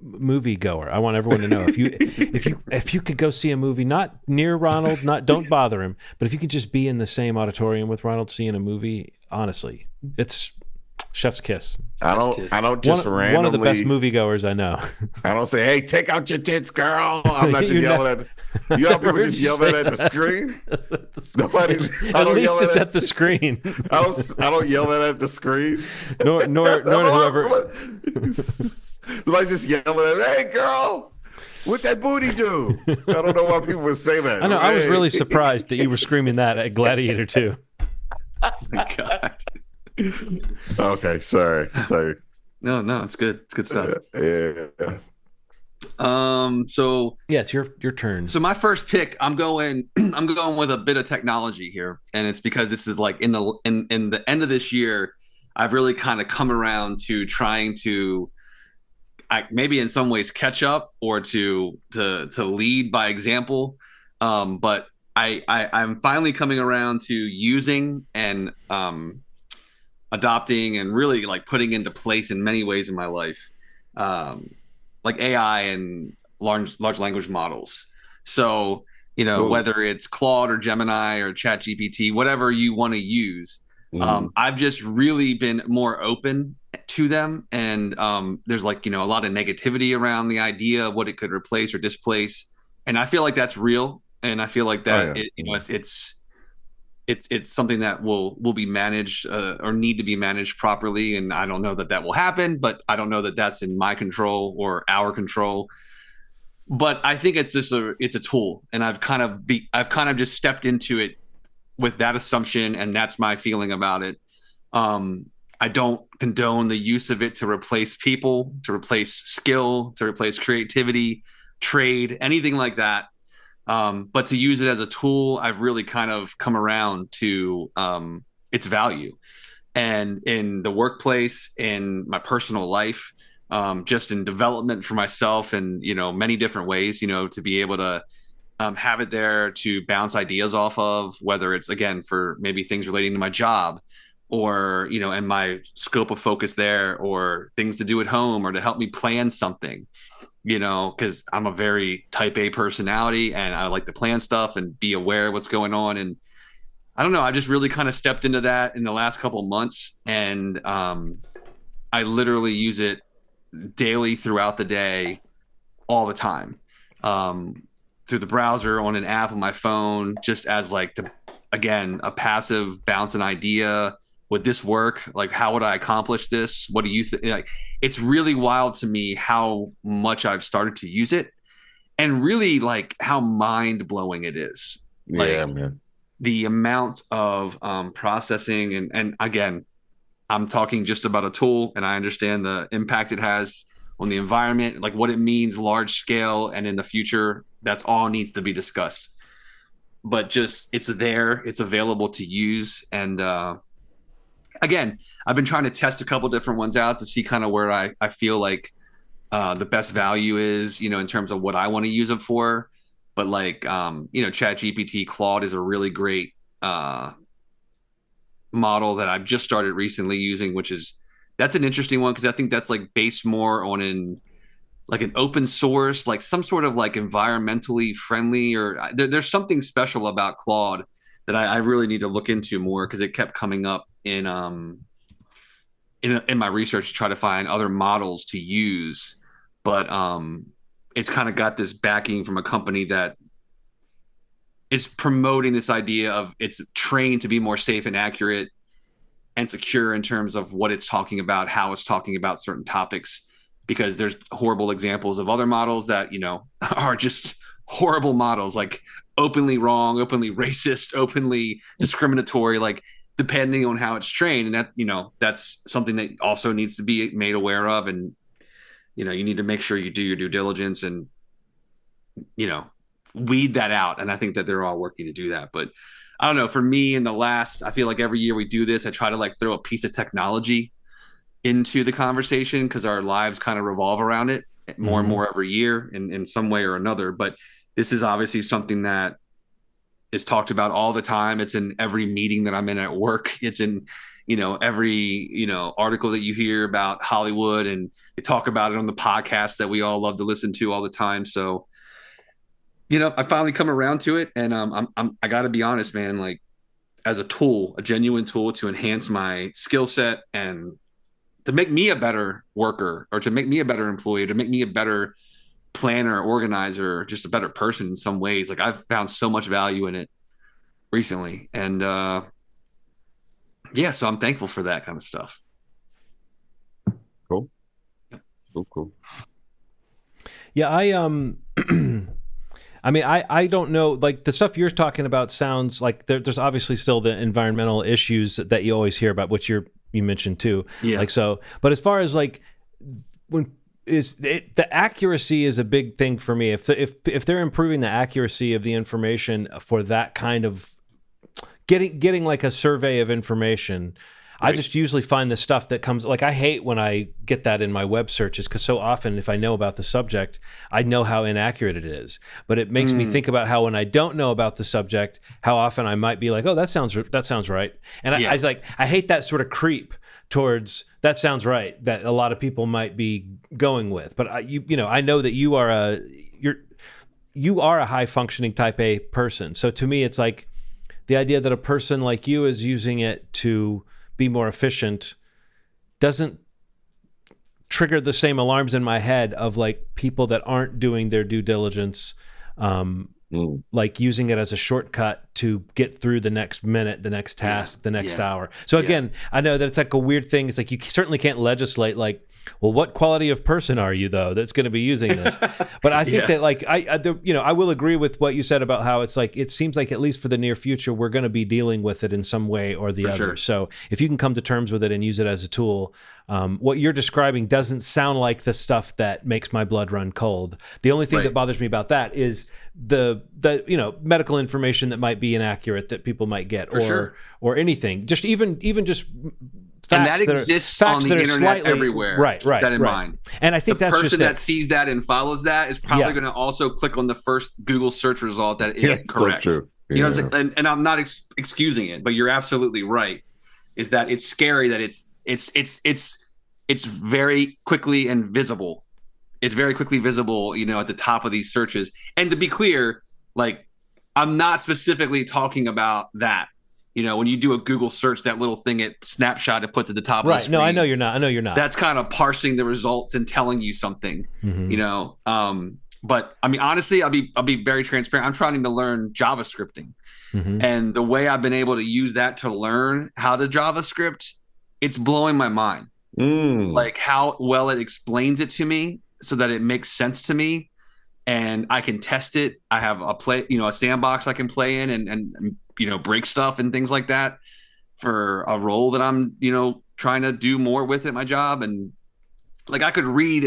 movie goer. I want everyone to know if you could go see a movie not near Ronald, don't bother him, but if you could just be in the same auditorium with Ronald seeing a movie, honestly, it's chef's kiss. I don't just randomly, one of the best moviegoers I know. I don't say, "Hey, take out your tits, girl." I'm not just yelling at. You know, people just yell that at the screen. At least it's at the screen. I don't yell that at the screen. Nor whoever. Somebody's just yelling at me, "Hey, girl, what that booty do?" I don't know why people would say that. I know. Hey. I was really surprised that you were screaming that at Gladiator 2. Oh my God. Okay, sorry. No, it's good. It's good stuff. Yeah. So yeah, it's your turn. So my first pick, I'm going with a bit of technology here, and it's because this is like in the end of this year, I've really kind of come around to trying to. Maybe in some ways catch up or to lead by example, but I'm finally coming around to using and adopting and really like putting into place in many ways in my life, like AI and large language models. So whether it's Claude or Gemini or ChatGPT, whatever you want to use, I've just really been more open to them, and there's like a lot of negativity around the idea of what it could replace or displace, and I feel like that's real, and I feel like that it's something that will be managed or need to be managed properly, and I don't know that will happen, but I don't know that that's in my control or our control. But I think it's just it's a tool, and I've kind of just stepped into it with that assumption, and that's my feeling about it. I don't condone the use of it to replace people, to replace skill, to replace creativity, trade, anything like that. But to use it as a tool, I've really kind of come around to its value. And in the workplace, in my personal life, just in development for myself, and many different ways, to be able to have it there to bounce ideas off of, whether it's again for maybe things relating to my job, or and my scope of focus there, or things to do at home, or to help me plan something, because I'm a very type A personality, and I like to plan stuff and be aware of what's going on. And I don't know, I just really kind of stepped into that in the last couple of months, and I literally use it daily throughout the day, all the time, through the browser, on an app on my phone, just as like a passive bounce an idea. Would this work? Like, how would I accomplish this? What do you think? Like, it's really wild to me how much I've started to use it, and really like how mind blowing it is. Yeah, man. The amount of processing, and again, I'm talking just about a tool, and I understand the impact it has on the environment, like what it means large scale, and in the future, that's all needs to be discussed. But just it's there, it's available to use, and again, I've been trying to test a couple different ones out to see kind of where I feel like the best value is, in terms of what I want to use it for. But like, ChatGPT, Claude is a really great model that I've just started recently using, that's an interesting one, because I think that's like based more on an open source, like some sort of like environmentally friendly, or there's something special about Claude that I really need to look into more, because it kept coming up in my research to try to find other models to use. But it's kind of got this backing from a company that is promoting this idea of it's trained to be more safe and accurate and secure in terms of what it's talking about, how it's talking about certain topics, because there's horrible examples of other models that, are just horrible models, like openly wrong, openly racist, openly discriminatory, like depending on how it's trained. And that, that's something that also needs to be made aware of. And, you need to make sure you do your due diligence and, weed that out. And I think that they're all working to do that. But I don't know. For me, I feel like every year we do this, I try to like throw a piece of technology into the conversation because our lives kind of revolve around it more and more every year in some way or another. But this is obviously something that is talked about all the time. It's in every meeting that I'm in at work. It's in, every, article that you hear about Hollywood, and they talk about it on the podcast that we all love to listen to all the time. So, I finally come around to it, and I got to be honest, man, like as a tool, a genuine tool to enhance my skill set and to make me a better worker, or to make me a better employee, to make me a better planner, organizer, just a better person in some ways. Like I've found so much value in it recently. And so I'm thankful for that kind of stuff. Cool. Cool. Yeah, I mean, I don't know, like the stuff you're talking about sounds like there's obviously still the environmental issues that you always hear about, which you mentioned too. Yeah. Like, so, but as far as like the accuracy is a big thing for me. If they're improving the accuracy of the information for that kind of getting like a survey of information, right. I just usually find the stuff that comes, like I hate when I get that in my web searches, because so often if I know about the subject, I know how inaccurate it is. But it makes me think about how when I don't know about the subject, how often I might be like, oh, that sounds right. And I hate that sort of creep towards that sounds right that a lot of people might be going with. But I know that you are a high functioning type A person. So to me, it's like the idea that a person like you is using it to be more efficient doesn't trigger the same alarms in my head of like people that aren't doing their due diligence, like using it as a shortcut to get through the next minute, the next task, the next hour. So again, I know that it's like a weird thing. It's like you certainly can't legislate like, well, what quality of person are you though that's going to be using this? But I think that like I will agree with what you said about how it's like it seems like at least for the near future we're going to be dealing with it in some way or the other. Sure. So if you can come to terms with it and use it as a tool, what you're describing doesn't sound like the stuff that makes my blood run cold. The only thing that bothers me about that is the medical information that might be inaccurate that people might get, or anything. Just even just. And that exists on the internet everywhere. Right. Keep that in mind. And I think the that's person just that sees that and follows that is probably going to also click on the first Google search result that is correct. So true. You know what I'm saying? And I'm not excusing it, but you're absolutely right. Is that it's scary that it's very quickly and visible. It's very quickly visible, at the top of these searches. And to be clear, like I'm not specifically talking about that. When you do a Google search, that little thing, snapshot it puts at the top of the screen. No, I know you're not. That's kind of parsing the results and telling you something, But I mean, honestly, I'll be very transparent. I'm trying to learn JavaScripting. And the way I've been able to use that to learn how to JavaScript, it's blowing my mind. Like how well it explains it to me so that it makes sense to me. And I can test it. I have a sandbox I can play in and break stuff and things like that for a role that I'm, trying to do more with at my job. And like I could read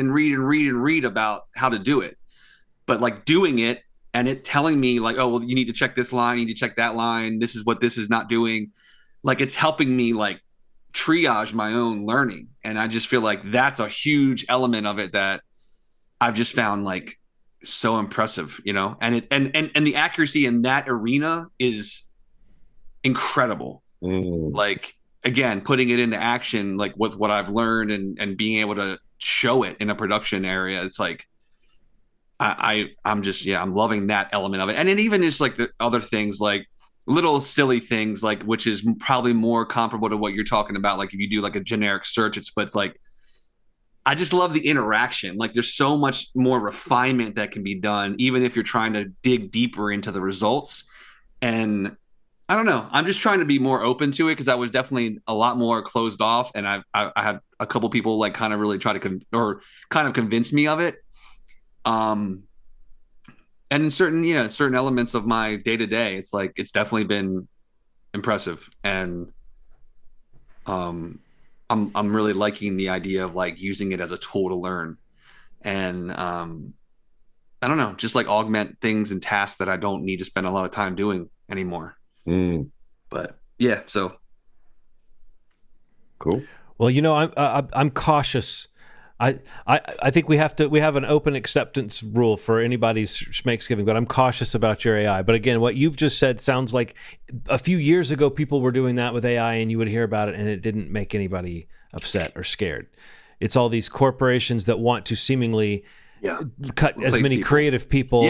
about how to do it, but like doing it and it telling me like, oh, well, you need to check this line, you need to check that line. This is what this is not doing. Like it's helping me like triage my own learning. And I just feel like that's a huge element of it that I've just found like so impressive, and the accuracy in that arena is incredible. Like again, putting it into action, like with what I've learned and being able to show it in a production area, it's like I'm just I'm loving that element of it. And then even just like the other things, like little silly things, like which is probably more comparable to what you're talking about. Like if you do like a generic search, it's like I just love the interaction. Like there's so much more refinement that can be done, even if you're trying to dig deeper into the results. And I don't know, I'm just trying to be more open to it because I was definitely a lot more closed off. And I had a couple people like kind of really try to convince me of it. And in certain elements of my day to day, it's like, it's definitely been impressive. And, I'm really liking the idea of like using it as a tool to learn. And I don't know, just like augment things and tasks that I don't need to spend a lot of time doing anymore. But yeah, so cool. Well, I'm cautious. I think we have an open acceptance rule for anybody's Schmanksgiving, but I'm cautious about your AI. But again, what you've just said sounds like a few years ago people were doing that with AI, and you would hear about it, and it didn't make anybody upset or scared. It's all these corporations that want to seemingly cut as many creative people,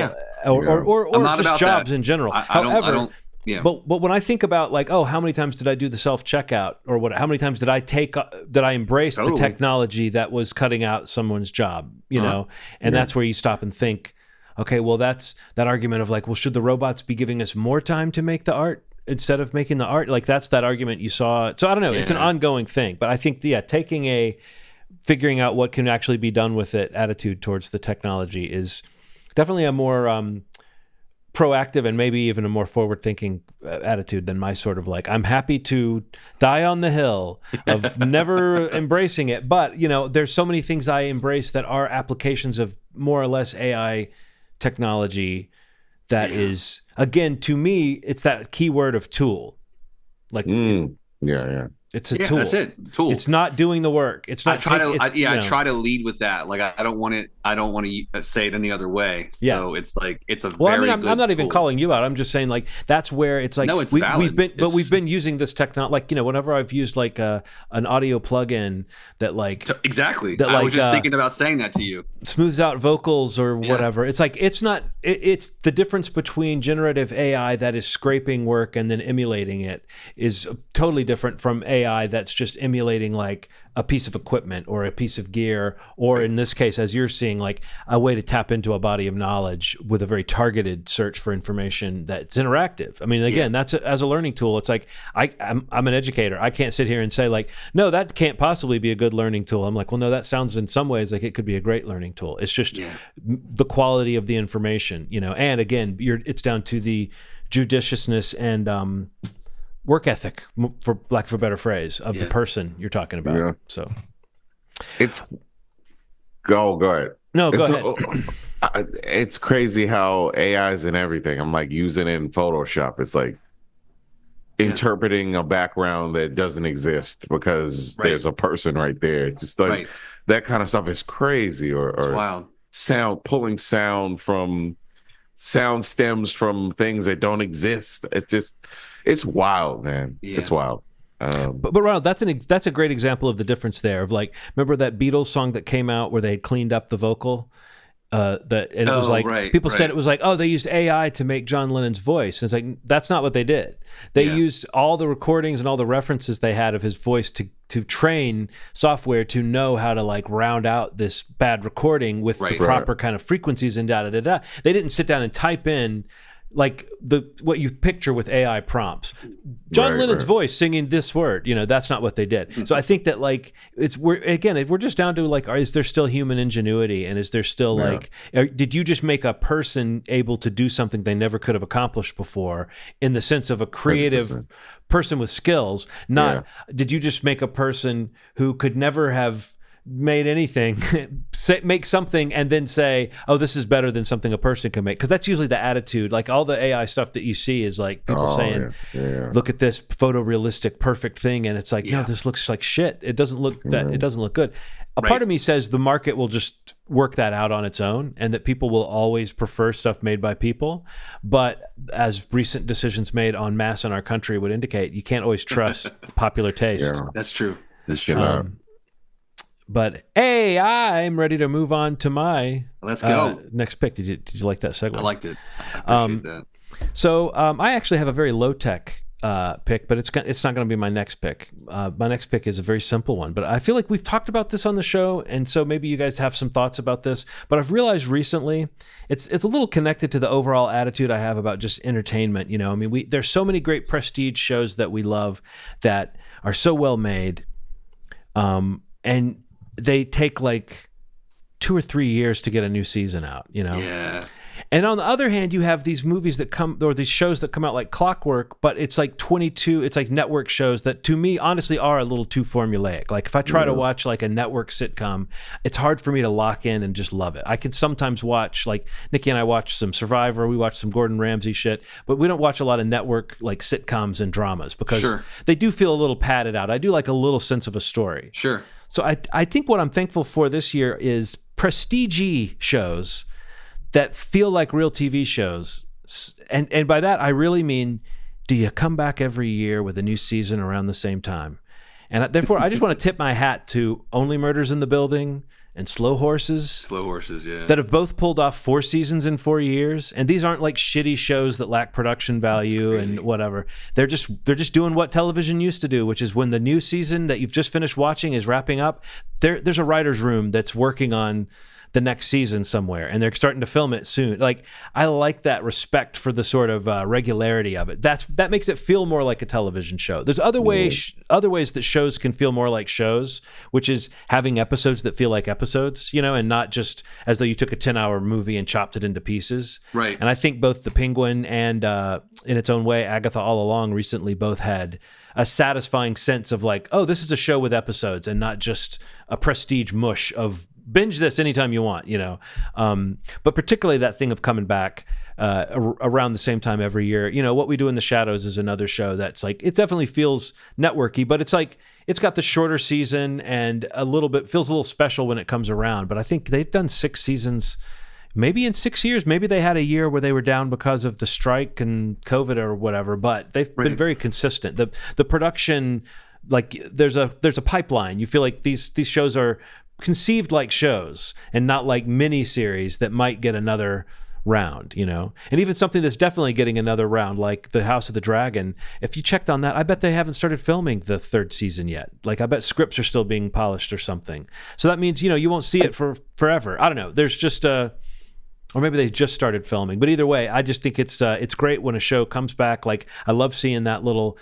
or just jobs in general. However, yeah. But when I think about like, oh, how many times did I do the self-checkout, or how many times did I embrace the technology that was cutting out someone's job, and that's where you stop and think, okay, well, that's that argument of like, well, should the robots be giving us more time to make the art instead of making the art? Like that's that argument you saw. So I don't know. It's an ongoing thing, but I think, figuring out what can actually be done with it attitude towards the technology is definitely a more proactive and maybe even a more forward-thinking attitude than my sort of like, I'm happy to die on the hill of never embracing it. But, there's so many things I embrace that are applications of more or less AI technology that is, again, to me, it's that keyword of tool. Like, it's a tool. That's it. Tool. It's not doing the work. It's not. I try to lead with that. Like I don't want to say it any other way. Yeah. So it's like it's a. Well, very I'm not even calling you out. I'm just saying like that's where it's like. No, it's valid. We've been using this technology. Like whenever I've used like an audio plugin that like exactly. That I was just thinking about saying that to you. Smooths out vocals or whatever. It's like it's not. It's the difference between generative AI that is scraping work and then emulating it is totally different from AI that's just emulating like a piece of equipment or a piece of gear, or in this case, as you're seeing, like a way to tap into a body of knowledge with a very targeted search for information that's interactive. I mean, again, that's as a learning tool. It's like I'm an educator. I can't sit here and say like, no, that can't possibly be a good learning tool. I'm like, well, no, that sounds in some ways like it could be a great learning tool. It's just the quality of the information, and again, it's down to the judiciousness and work ethic, for lack of a better phrase, of the person you're talking about. Yeah. So it's go ahead. No, go ahead. It's crazy how AI is in everything. I'm like using it in Photoshop. It's like interpreting a background that doesn't exist because there's a person right there. It's just like that kind of stuff is crazy. Or pulling sound stems from things that don't exist. It's wild, man. Yeah. It's wild. But Ronald, that's a great example of the difference there. Of like, remember that Beatles song that came out where they had cleaned up the vocal? It was like people said it was like, oh, they used AI to make John Lennon's voice. And it's like that's not what they did. They used all the recordings and all the references they had of his voice to train software to know how to like round out this bad recording with the proper kind of frequencies and da da da da. They didn't sit down and type in like what you picture with AI prompts. John Lennon's voice singing this word, that's not what they did. So I think that like we're just down to like, is there still human ingenuity, and is there still like, did you just make a person able to do something they never could have accomplished before in the sense of a creative 100%. Person with skills? Not did you just make a person who could never have made anything, make something and then say, oh, this is better than something a person can make? Because that's usually the attitude. Like all the AI stuff that you see is like people saying, look at this photorealistic perfect thing, and it's like, no, this looks like shit. It doesn't look it doesn't look good. A part of me says the market will just work that out on its own, and that people will always prefer stuff made by people. But as recent decisions made en masse in our country would indicate, you can't always trust popular taste. That's true. That's true. But hey, I'm ready to move on to my let's go next pick. Did you like that segue? I liked it. I appreciate that. So I actually have a very low tech pick, but it's not going to be my next pick. My next pick is a very simple one, but I feel like we've talked about this on the show, and so maybe you guys have some thoughts about this. But I've realized recently it's a little connected to the overall attitude I have about just entertainment. I mean, there's so many great prestige shows that we love that are so well made, and they take like 2 or 3 years to get a new season out, Yeah. And on the other hand, you have these movies that come, or these shows that come out like clockwork, but it's like 22, it's like network shows that to me, honestly, are a little too formulaic. Like if I try to watch like a network sitcom, it's hard for me to lock in and just love it. I can sometimes watch, like Nikki and I watch some Survivor, we watch some Gordon Ramsay shit, but we don't watch a lot of network like sitcoms and dramas because they do feel a little padded out. I do like a little sense of a story. Sure. So I think what I'm thankful for this year is prestige shows that feel like real TV shows. And by that, I really mean, do you come back every year with a new season around the same time? And therefore, I just want to tip my hat to Only Murders in the Building and Slow Horses. Slow Horses, yeah. That have both pulled off 4 seasons in 4 years. And these aren't like shitty shows that lack production value and whatever. They're just doing what television used to do, which is when the new season that you've just finished watching is wrapping up, there's a writer's room that's working on the next season somewhere, and they're starting to film it soon. Like, I like that respect for the sort of regularity of it. That makes it feel more like a television show. There's other ways that shows can feel more like shows, which is having episodes that feel like episodes, and not just as though you took a 10-hour movie and chopped it into pieces. Right. And I think both The Penguin and, in its own way, Agatha All Along recently both had a satisfying sense of like, oh, this is a show with episodes and not just a prestige mush of binge this anytime you want, but particularly that thing of coming back around the same time every year. What We Do in the Shadows is another show that's like, it definitely feels networky, but it's like, it's got the shorter season and feels a little special when it comes around. But I think they've done 6 seasons, maybe in 6 years. Maybe they had a year where they were down because of the strike and COVID or whatever, but they've been very consistent. The production, like there's a pipeline. You feel like these shows are conceived like shows and not like mini series that might get another round, and even something that's definitely getting another round, like The House of the Dragon. If you checked on that, I bet they haven't started filming the 3rd season yet. Like, I bet scripts are still being polished or something. So that means, you won't see it for forever. I don't know. There's just or maybe they just started filming, but either way, I just think it's great when a show comes back. Like, I love seeing that little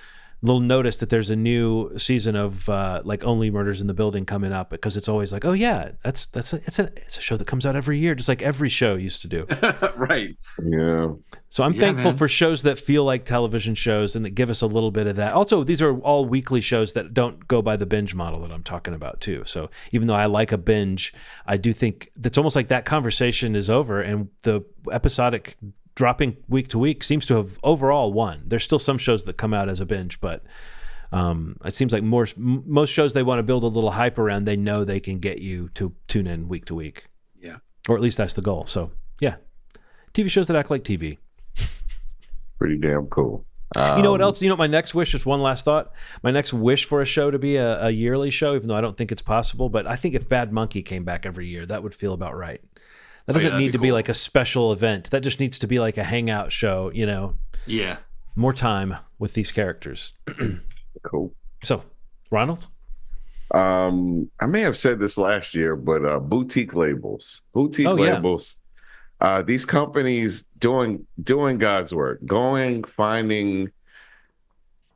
notice that there's a new season of like Only Murders in the Building coming up, because it's always like, oh yeah, it's a show that comes out every year, just like every show used to do. Right. Yeah. So I'm thankful for shows that feel like television shows and that give us a little bit of that. Also, these are all weekly shows that don't go by the binge model that I'm talking about too. So even though I like a binge, I do think that's almost like that conversation is over, and the episodic dropping week to week seems to have overall won. There's still some shows that come out as a binge, but it seems like most shows they want to build a little hype around, they know they can get you to tune in week to week. Yeah. Or at least that's the goal. So yeah, TV shows that act like TV. Pretty damn cool. You know what else? My next wish is one last thought. My next wish for a show to be a yearly show, even though I don't think it's possible, but I think if Bad Monkey came back every year, that would feel about right. That doesn't need to be like a special event. That just needs to be like a hangout show, Yeah. More time with these characters. Cool. So, Ronald? I may have said this last year, but boutique labels. Labels. These companies doing God's work, finding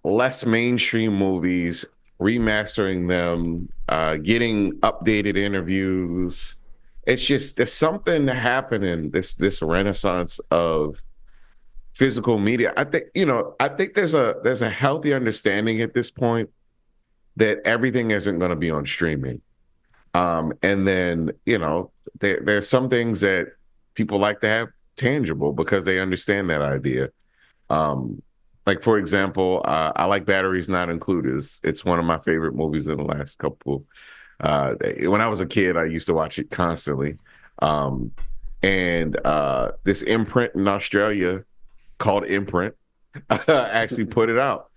less mainstream movies, remastering them, getting updated interviews. It's just, there's something happening, this renaissance of physical media. I think there's a healthy understanding at this point that everything isn't going to be on streaming. And then, there's some things that people like to have tangible because they understand that idea. Like, for example, I like Batteries Not Included. It's one of my favorite movies in the last couple. When I was a kid, I used to watch it constantly. And this imprint in Australia called Imprint actually put it out.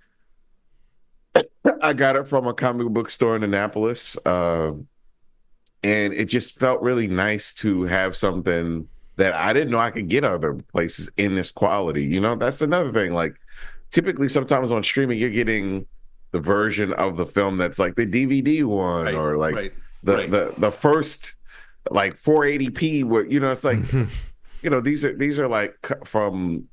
I got it from a comic book store in Annapolis. And it just felt really nice to have something that I didn't know I could get other places in this quality. That's another thing. Like, typically sometimes on streaming, you're getting the version of the film that's like the DVD one, right, or like the first like 480p where it's like these are like from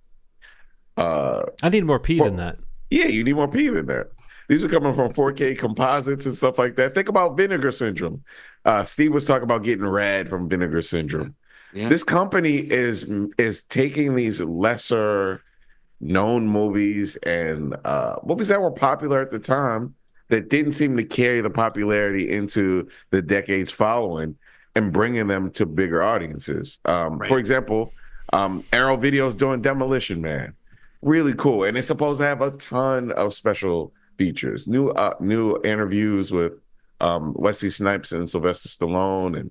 I need more P than that. Yeah, you need more P than that. These are coming from 4K composites and stuff like that. Think about Vinegar Syndrome. Steve was talking about getting rad from Vinegar Syndrome. This company is taking these lesser known movies and movies that were popular at the time that didn't seem to carry the popularity into the decades following and bringing them to bigger audiences. For example, Arrow Video's doing Demolition Man. Really cool. And it's supposed to have a ton of special features, new interviews with Wesley Snipes and Sylvester Stallone. And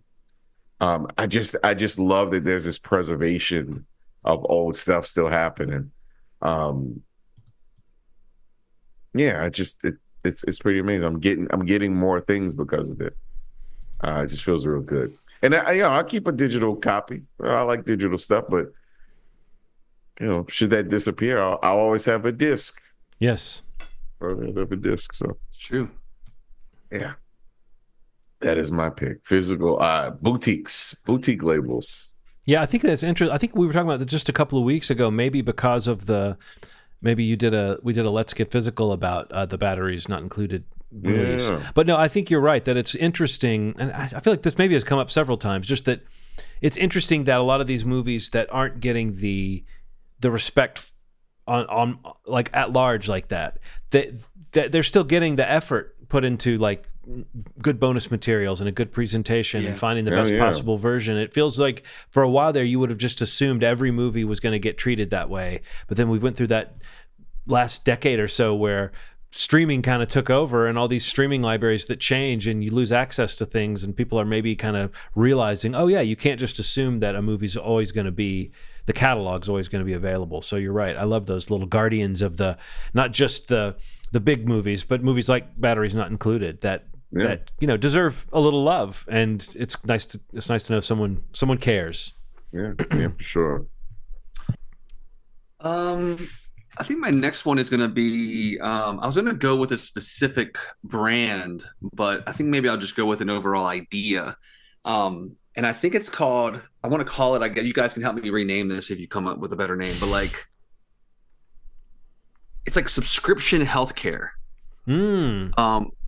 I just love that there's this preservation of old stuff still happening. It's pretty amazing. I'm getting more things because of it. It just feels real good. And I keep a digital copy. I like digital stuff, but should that disappear, I'll always have a disc. Yes, I'll have a disc. So it's true. Yeah, that is my pick. Physical boutique labels. Yeah, I think that's interesting. I think we were talking about that just a couple of weeks ago. Maybe because of we did a Let's Get Physical about the batteries not included release. Yeah. But no, I think you're right that it's interesting, and I feel like this maybe has come up several times. Just that it's interesting that a lot of these movies that aren't getting the respect on like at large like that they're still getting the effort put into like good bonus materials and a good presentation and finding the best possible version. It feels like for a while there you would have just assumed every movie was going to get treated that way, but then we went through that last decade or so where streaming kind of took over and all these streaming libraries that change and you lose access to things, and people are maybe kind of realizing, oh yeah, you can't just assume that a movie's always going to be, the catalog's always going to be available. So you're right. I love those little guardians of not just the big movies, but movies like Batteries Not Included that deserve a little love, and it's nice to know someone cares. Yeah, for sure. I think my next one is going to be, I was going to go with a specific brand, but I think maybe I'll just go with an overall idea. And I think it's called, I want to call it, you guys can help me rename this if you come up with a better name, but it's like subscription healthcare.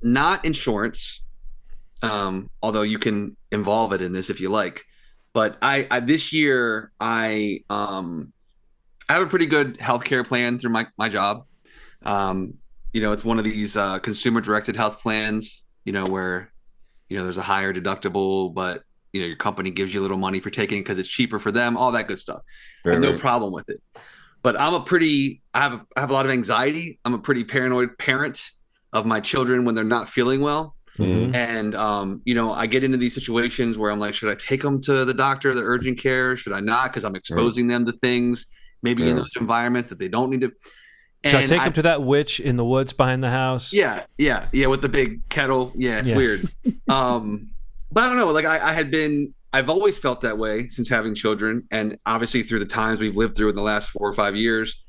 Not insurance, although you can involve it in this if you like. But this year, I have a pretty good healthcare plan through my job. It's one of these consumer-directed health plans, where, there's a higher deductible, but, your company gives you a little money for taking it because it's cheaper for them, all that good stuff. I have no problem with it. But I have a lot of anxiety. I'm a pretty paranoid parent of my children when they're not feeling well. Mm-hmm. And, I get into these situations where I'm like, should I take them to the doctor, the urgent care? Should I not? Because I'm exposing them to things maybe in those environments that they don't need to. And should I take them to that witch in the woods behind the house? Yeah, with the big kettle. Yeah, it's weird. But I don't know. I've always felt that way since having children, and obviously through the times we've lived through in the last 4 or 5 years.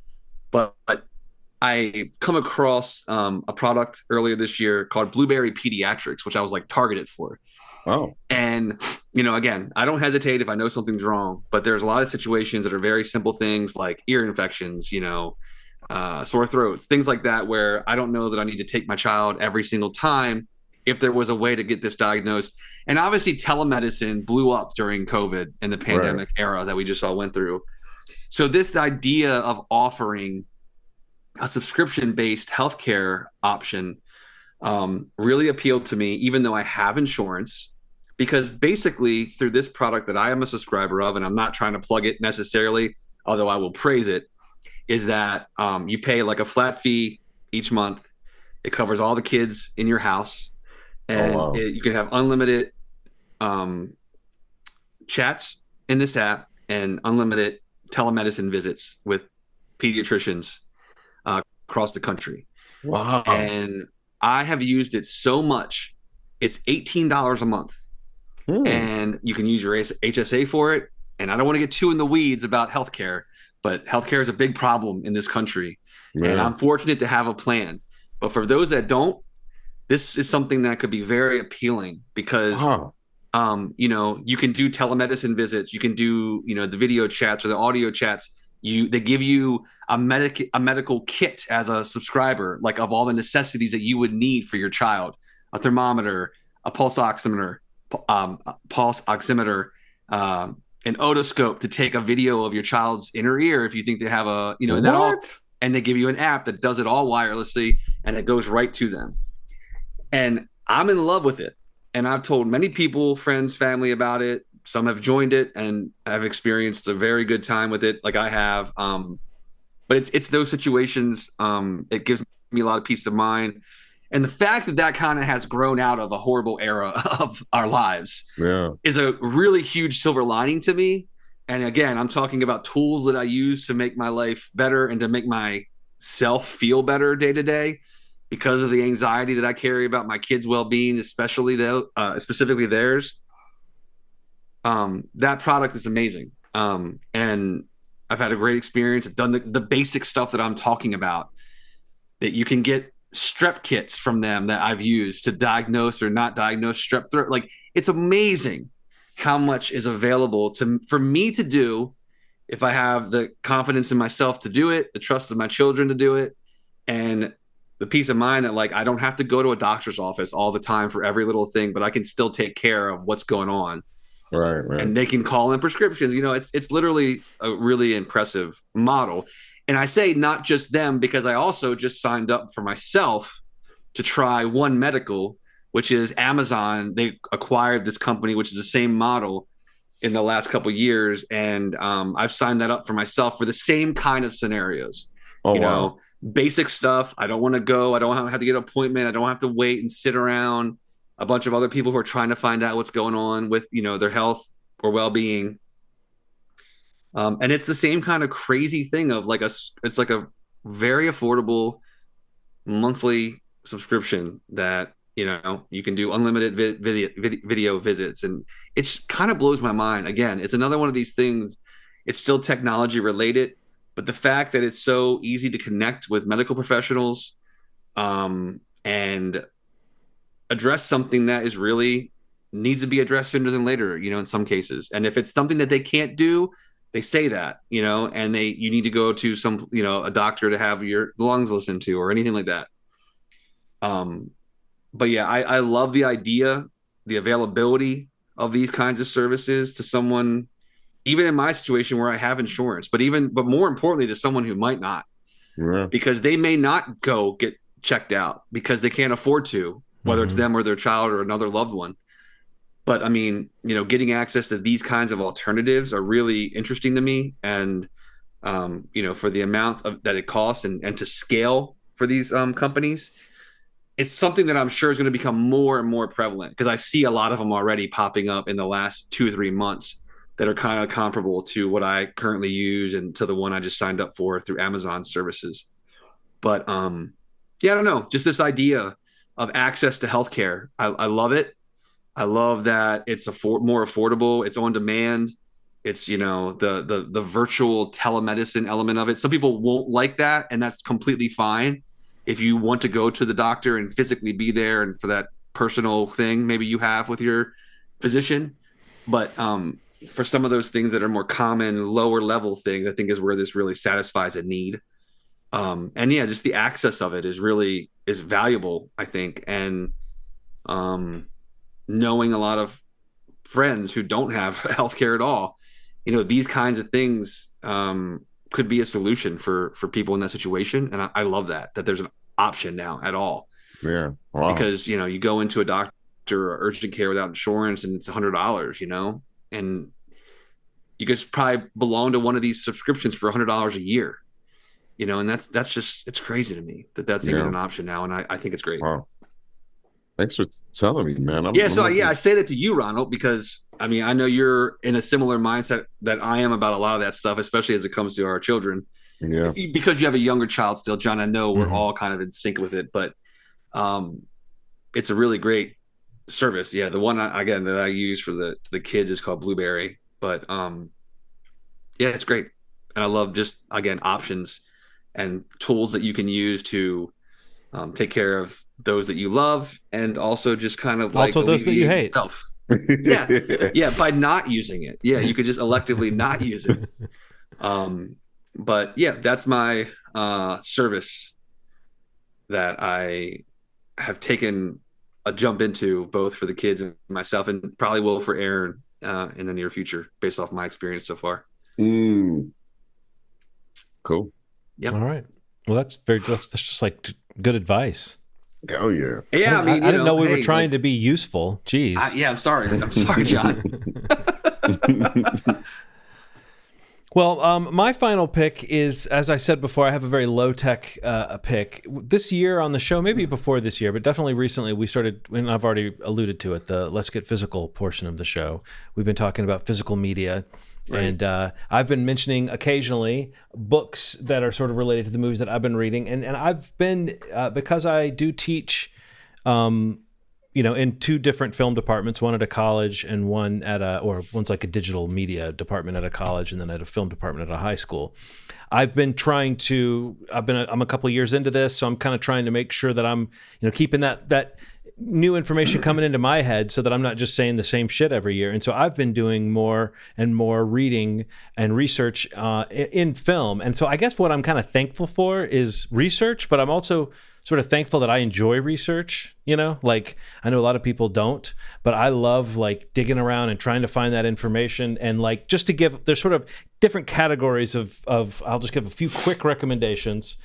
But I come across a product earlier this year called Blueberry Pediatrics, which I was targeted for. Oh. And, again, I don't hesitate if I know something's wrong, but there's a lot of situations that are very simple things like ear infections, sore throats, things like that, where I don't know that I need to take my child every single time if there was a way to get this diagnosed. And obviously telemedicine blew up during COVID and the pandemic era that we just all went through. So this idea of offering a subscription-based healthcare option really appealed to me, even though I have insurance, because basically through this product that I am a subscriber of, and I'm not trying to plug it necessarily, although I will praise it, is that you pay like a flat fee each month. It covers all the kids in your house, and you can have unlimited chats in this app and unlimited telemedicine visits with pediatricians across the country. Wow. And I have used it so much. It's $18 a month. And you can use your HSA for it. And I don't want to get too in the weeds about healthcare, but healthcare is a big problem in this country. Man. And I'm fortunate to have a plan. But for those that don't, this is something that could be very appealing because, you can do telemedicine visits. You can do, the video chats or the audio chats. They give you a medical kit as a subscriber, like of all the necessities that you would need for your child: a thermometer, a pulse oximeter, an otoscope to take a video of your child's inner ear if you think they have a, and that all, What? and they give you an app that does it all wirelessly and it goes right to them. And I'm in love with it. And I've told many people, friends, family about it. Some have joined it and have experienced a very good time with it, like I have. But it's those situations. It gives me a lot of peace of mind. And the fact that that kind of has grown out of a horrible era of our lives Yeah. is a really huge silver lining to me. And again, I'm talking about tools that I use to make my life better and to make myself feel better day to day because of the anxiety that I carry about my kids' well-being, especially specifically theirs. That product is amazing. And I've had a great experience. I've done the basic stuff that I'm talking about, that you can get strep kits from them that I've used to diagnose or not diagnose strep throat. Like, it's amazing how much is available for me to do if I have the confidence in myself to do it, the trust of my children to do it, and the peace of mind that, like, I don't have to go to a doctor's office all the time for every little thing, but I can still take care of what's going on. Right, right. And they can call in prescriptions. It's literally a really impressive model. And I say not just them, because I also just signed up for myself to try One Medical, which is Amazon. They acquired this company, which is the same model, in the last couple of years. And I've signed that up for myself for the same kind of scenarios. Oh, wow. Basic stuff. I don't want to go. I don't have to get an appointment. I don't have to wait and sit around a bunch of other people who are trying to find out what's going on with, their health or well-being. And it's the same kind of crazy thing of it's like a very affordable monthly subscription that, you can do unlimited video visits. And it kind of blows my mind. Again, it's another one of these things. It's still technology related, but the fact that it's so easy to connect with medical professionals, and address something that is really needs to be addressed sooner than later, in some cases. And if it's something that they can't do, they say that, and you need to go to some, a doctor to have your lungs listened to or anything like that. But yeah, I love the idea, the availability of these kinds of services to someone, even in my situation where I have insurance, but more importantly, to someone who might not, because they may not go get checked out because they can't afford to, whether it's them or their child or another loved one. But I mean, getting access to these kinds of alternatives are really interesting to me. And, for the amount that it costs and to scale for these companies, it's something that I'm sure is going to become more and more prevalent, because I see a lot of them already popping up in the last 2 or 3 months that are kind of comparable to what I currently use and to the one I just signed up for through Amazon services. But yeah, I don't know, just this idea of access to healthcare. I love it. I love that it's more affordable. It's on demand. It's, the virtual telemedicine element of it. Some people won't like that, and that's completely fine. If you want to go to the doctor and physically be there and for that personal thing maybe you have with your physician. But for some of those things that are more common, lower level things, I think is where this really satisfies a need. And yeah, just the access of it is valuable, I think. And knowing a lot of friends who don't have healthcare at all, these kinds of things could be a solution for people in that situation. And I love that there's an option now at all. Yeah. Wow. Because, you go into a doctor or urgent care without insurance and it's $100, and you could probably belong to one of these subscriptions for $100 a year, and that's just, it's crazy to me that's even an option now. And I think it's great. Wow. Thanks for telling me, man. I say that to you, Ronald, because I mean, I know you're in a similar mindset that I am about a lot of that stuff, especially as it comes to our children. Yeah. Because you have a younger child still, John. I know we're all kind of in sync with it, but it's a really great service. Yeah, the one that I use for the kids is called Blueberry, but yeah, it's great, and I love just, again, options and tools that you can use to take care of those that you love, and also just kind of like also those that you hate. Yeah, by not using it. Yeah, you could just electively not use it. But yeah, that's my service that I have taken a jump into, both for the kids and myself, and probably will for Aaron in the near future, based off my experience so far. Cool. Yep. All right. Well, that's just like good advice. Oh yeah. Yeah, I didn't know we were trying to be useful. Jeez. I'm sorry, John. Well, my final pick is, as I said before, I have a very low-tech pick. This year on the show, maybe before this year, but definitely recently, we started, and I've already alluded to it, the Let's Get Physical portion of the show. We've been talking about physical media. Right. And I've been mentioning occasionally books that are sort of related to the movies that I've been reading. And I've been, because I do teach, in 2 different film departments, one at a college and one one's like a digital media department at a college and then at a film department at a high school. I'm a couple of years into this, so I'm kind of trying to make sure that I'm, keeping that new information coming into my head so that I'm not just saying the same shit every year. And so I've been doing more and more reading and research in film. And so I guess what I'm kind of thankful for is research, but I'm also sort of thankful that I enjoy research, like I know a lot of people don't, but I love like digging around and trying to find that information. And like, just to there's sort of different categories of I'll just give a few quick recommendations.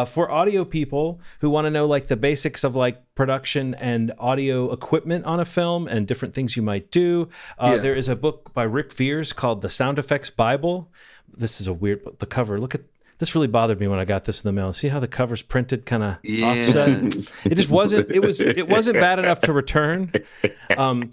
For audio people who want to know like the basics of like production and audio equipment on a film and different things you might do, there is a book by Rick Veers called The Sound Effects Bible. This is the cover. Look at this. Really bothered me when I got this in the mail. See how the cover's printed kind of offset? It just wasn't. It wasn't bad enough to return. And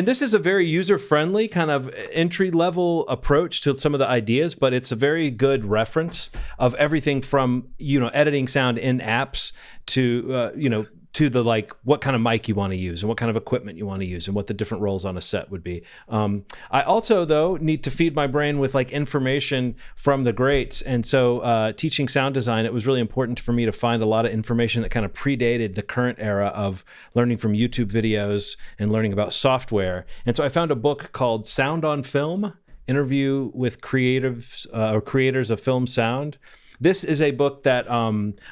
this is a very user-friendly kind of entry-level approach to some of the ideas, but it's a very good reference of everything from editing sound in apps to to the like what kind of mic you want to use and what kind of equipment you want to use and what the different roles on a set would be. I also, though, need to feed my brain with like information from the greats. And so teaching sound design, it was really important for me to find a lot of information that kind of predated the current era of learning from YouTube videos and learning about software. And so I found a book called Sound on Film, Interview with Creatives or Creators of Film Sound. This is a book that,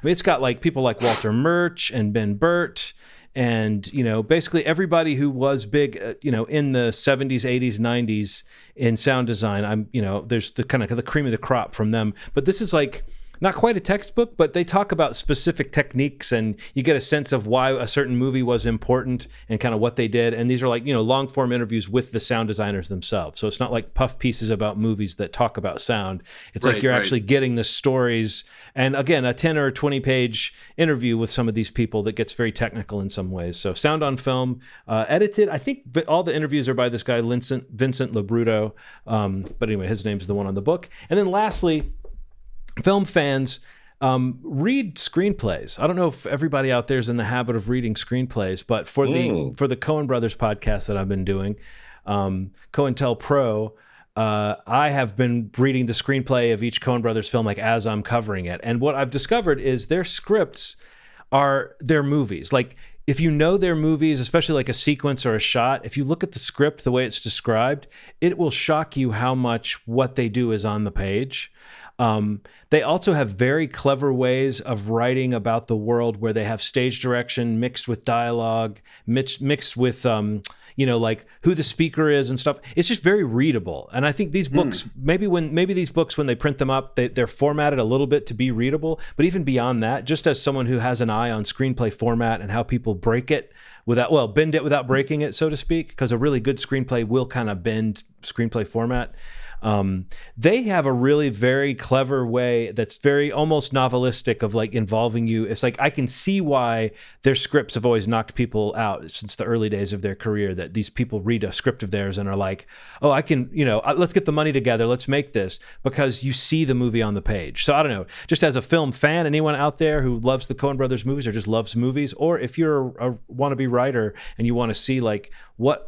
it's got like people like Walter Murch and Ben Burt and, basically everybody who was big, in the 70s, 80s, 90s in sound design. There's the kind of the cream of the crop from them. But this is like not quite a textbook, but they talk about specific techniques and you get a sense of why a certain movie was important and kind of what they did. And these are like, long form interviews with the sound designers themselves. So it's not like puff pieces about movies that talk about sound. It's like you're actually getting the stories. And again, a 10 or 20 page interview with some of these people that gets very technical in some ways. So Sound on Film, edited. I think all the interviews are by this guy, Vincent Labruto. But anyway, his name's the one on the book. And then lastly, film fans, read screenplays. I don't know if everybody out there is in the habit of reading screenplays, but for the Coen Brothers podcast that I've been doing, Coen Pro, I have been reading the screenplay of each Coen Brothers film like as I'm covering it. And what I've discovered is their scripts are their movies. Like if you know their movies, especially like a sequence or a shot, if you look at the script the way it's described, it will shock you how much what they do is on the page. They also have very clever ways of writing about the world where they have stage direction mixed with dialogue, mixed with, like who the speaker is and stuff. It's just very readable. And I think these books, maybe these books, when they print them up, they're formatted a little bit to be readable. But even beyond that, just as someone who has an eye on screenplay format and how people bend it without breaking it, so to speak, because a really good screenplay will kind of bend screenplay format. They have a really very clever way that's very almost novelistic of like involving you. It's like I can see why their scripts have always knocked people out since the early days of their career, that these people read a script of theirs and are like, oh, I can, let's get the money together, let's make this, because you see the movie on the page. So I don't know, just as a film fan, anyone out there who loves the Coen Brothers movies or just loves movies, or if you're a wannabe writer and you want to see like what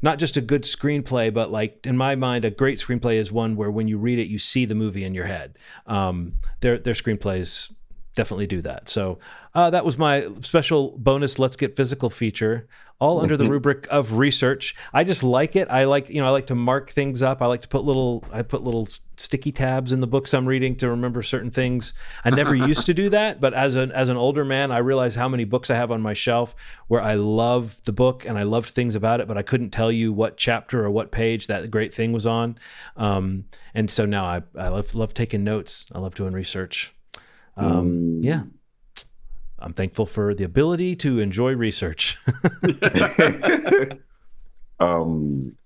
not just a good screenplay, but like in my mind a great screenplay is one where when you read it you see the movie in your head. Their screenplays definitely do that. So that was my special bonus Let's Get Physical feature, all under the rubric of research. I just like it. I like to mark things up. I like to put little sticky tabs in the books I'm reading to remember certain things. I never used to do that, but as an older man, I realize how many books I have on my shelf where I love the book and I loved things about it, but I couldn't tell you what chapter or what page that great thing was on. And so now I love taking notes. I love doing research. Yeah. I'm thankful for the ability to enjoy research. I'm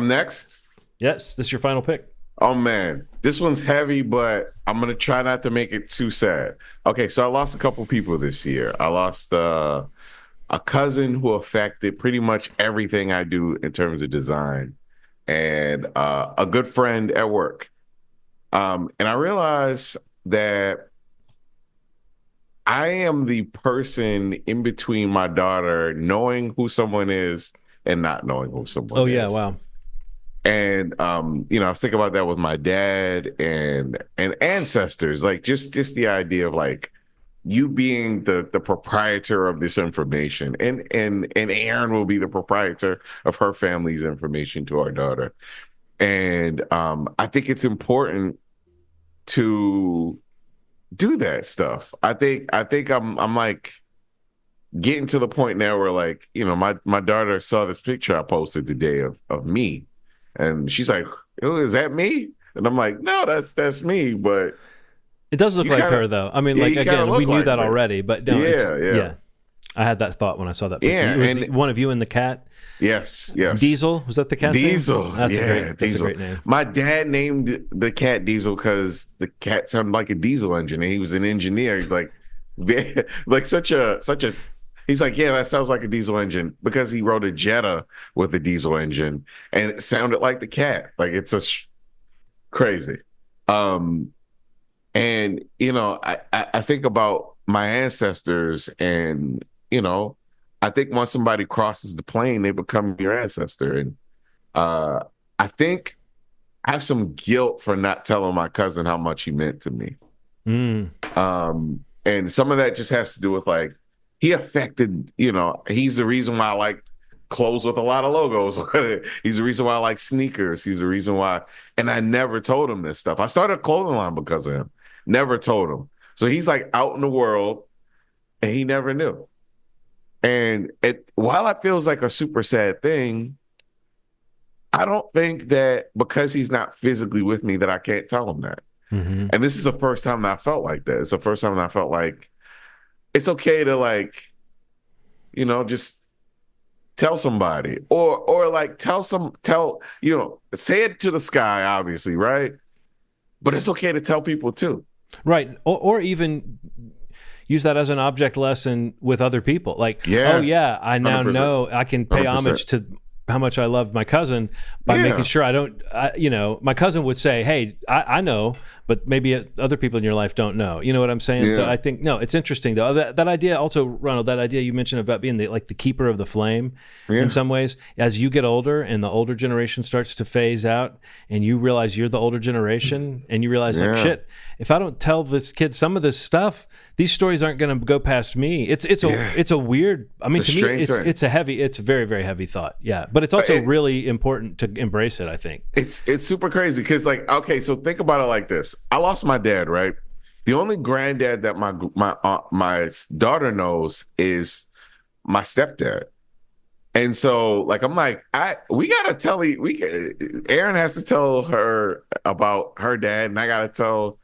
next. Yes, this is your final pick. Oh man, this one's heavy, but I'm gonna try not to make it too sad. Okay, so I lost a couple people this year. I lost a cousin who affected pretty much everything I do in terms of design, and a good friend at work. And I realized that I am the person in between my daughter knowing who someone is and not knowing who someone is. Oh yeah, wow. And I was thinking about that with my dad and ancestors, like just the idea of like you being the proprietor of this information, and Aaron will be the proprietor of her family's information to our daughter. And I think it's important to do that stuff. I think I'm like getting to the point now where like, my daughter saw this picture I posted today of me, and she's like, "Oh, is that me?" And I'm like, "No, that's me." But it does look like her though. I mean, like again, we knew that already, but no, yeah. I had that thought when I saw that picture. Yeah, it was one of you and the cat. Yes. Diesel, was that the cat's Diesel? Name? That's a great name. My dad named the cat Diesel because the cat sounded like a diesel engine, and he was an engineer. He's like, such a. He's like, yeah, that sounds like a diesel engine, because he rode a Jetta with a diesel engine, and it sounded like the cat. Like it's crazy. And I think about my ancestors, and I think once somebody crosses the plane, they become your ancestor. And I think I have some guilt for not telling my cousin how much he meant to me. And some of that just has to do with like, he affected, he's the reason why I like clothes with a lot of logos. He's the reason why I like sneakers. He's the reason why. And I never told him this stuff. I started a clothing line because of him. Never told him. So he's like out in the world and he never knew. And while it feels like a super sad thing, I don't think that because he's not physically with me that I can't tell him that. Mm-hmm. And this is the first time that I felt like that. It's the first time that I felt like it's okay to like, just tell somebody or like say it to the sky, obviously, right? But it's okay to tell people too. Right. Or even use that as an object lesson with other people. Like, yes, oh yeah, I now 100%. Know I can pay 100%. Homage to how much I love my cousin by making sure I don't, my cousin would say, hey, I know, but maybe other people in your life don't know. You know what I'm saying? Yeah. So I think, no, it's interesting though. That idea also, Ronald, that idea you mentioned about being the keeper of the flame in some ways, as you get older and the older generation starts to phase out and you realize you're the older generation and you realize like, shit, if I don't tell this kid some of this stuff, these stories aren't going to go past me. It's a weird, I mean, to me, it's a very, very heavy thought. Yeah. But it's also really important to embrace it, I think. It's super crazy because, like, okay, so think about it like this. I lost my dad, right? The only granddad that my daughter knows is my stepdad. And so, like, I'm like, we gotta tell Aaron has to tell her about her dad, and I gotta tell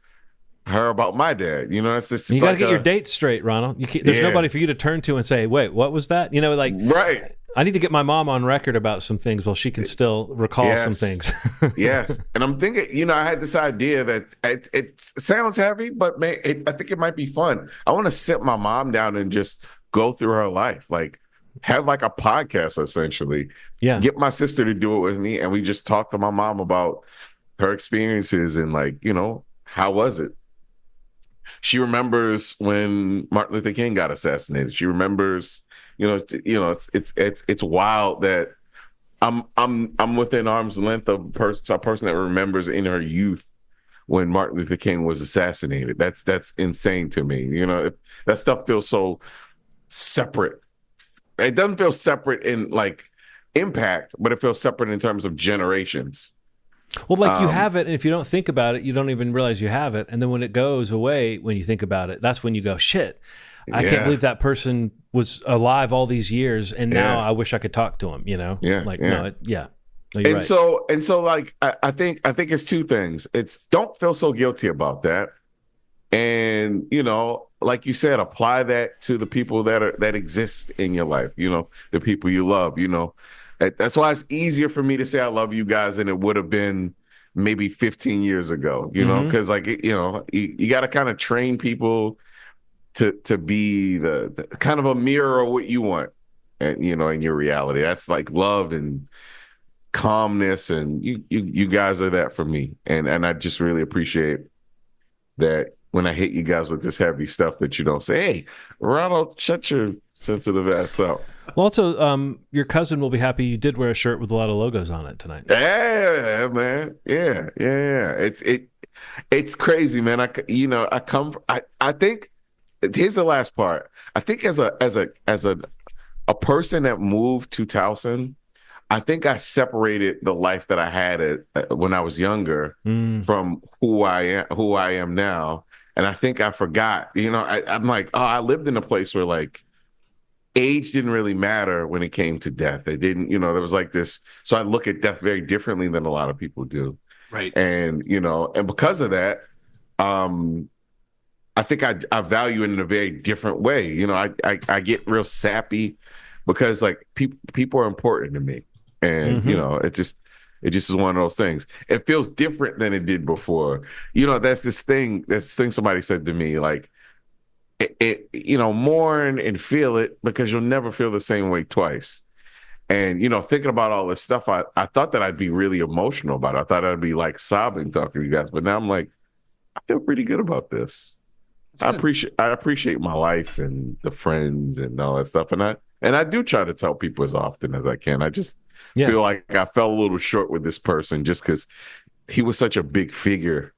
her about my dad. It's just you gotta get your dates straight, Ronald. There's nobody for you to turn to and say, wait, what was that? Right. I need to get my mom on record about some things while she can still recall some things. Yes. And I'm thinking, I had this idea that it sounds heavy, but I think it might be fun. I want to sit my mom down and just go through her life, like have like a podcast essentially. Yeah. Get my sister to do it with me, and we just talk to my mom about her experiences and like, how was it? She remembers when Martin Luther King got assassinated. She remembers, it's wild that I'm within arm's length of a person that remembers in her youth when Martin Luther King was assassinated. That's insane to me. That stuff feels so separate. It doesn't feel separate in like impact, but it feels separate in terms of generations. Well, like you have it, and if you don't think about it, you don't even realize you have it. And then when it goes away, when you think about it, that's when you go, shit, I can't believe that person was alive all these years, and now I wish I could talk to him, No, you're right. So like I think it's two things. It's don't feel so guilty about that. And, like you said, apply that to the people that exist in your life, the people you love, That's why it's easier for me to say I love you guys than it would have been maybe 15 years ago, because you got to kind of train people to be the kind of a mirror of what you want, and in your reality. That's like love and calmness, and you guys are that for me, and I just really appreciate that. When I hit you guys with this heavy stuff, that you don't say, "Hey, Ronald, shut your sensitive ass up." Well, also, your cousin will be happy you did wear a shirt with a lot of logos on it tonight. Yeah, man. Yeah. It's crazy, man. I think here's the last part. I think as a person that moved to Towson, I think I separated the life that I had when I was younger from who I am now. And I think I forgot, I'm like, I lived in a place where like age didn't really matter when it came to death. It didn't, there was like this. So I look at death very differently than a lot of people do. Right. And, and because of that, I think I value it in a very different way. I get real sappy because like people are important to me. And, it just is one of those things. It feels different than it did before. That's this thing somebody said to me, like, mourn and feel it because you'll never feel the same way twice. And, thinking about all this stuff, I thought that I'd be really emotional about it. I thought I'd be like sobbing talking to you guys, but now I'm like, I feel pretty good about this. I appreciate my life and the friends and all that stuff. And I do try to tell people as often as I can. I just feel like I fell a little short with this person just because he was such a big figure.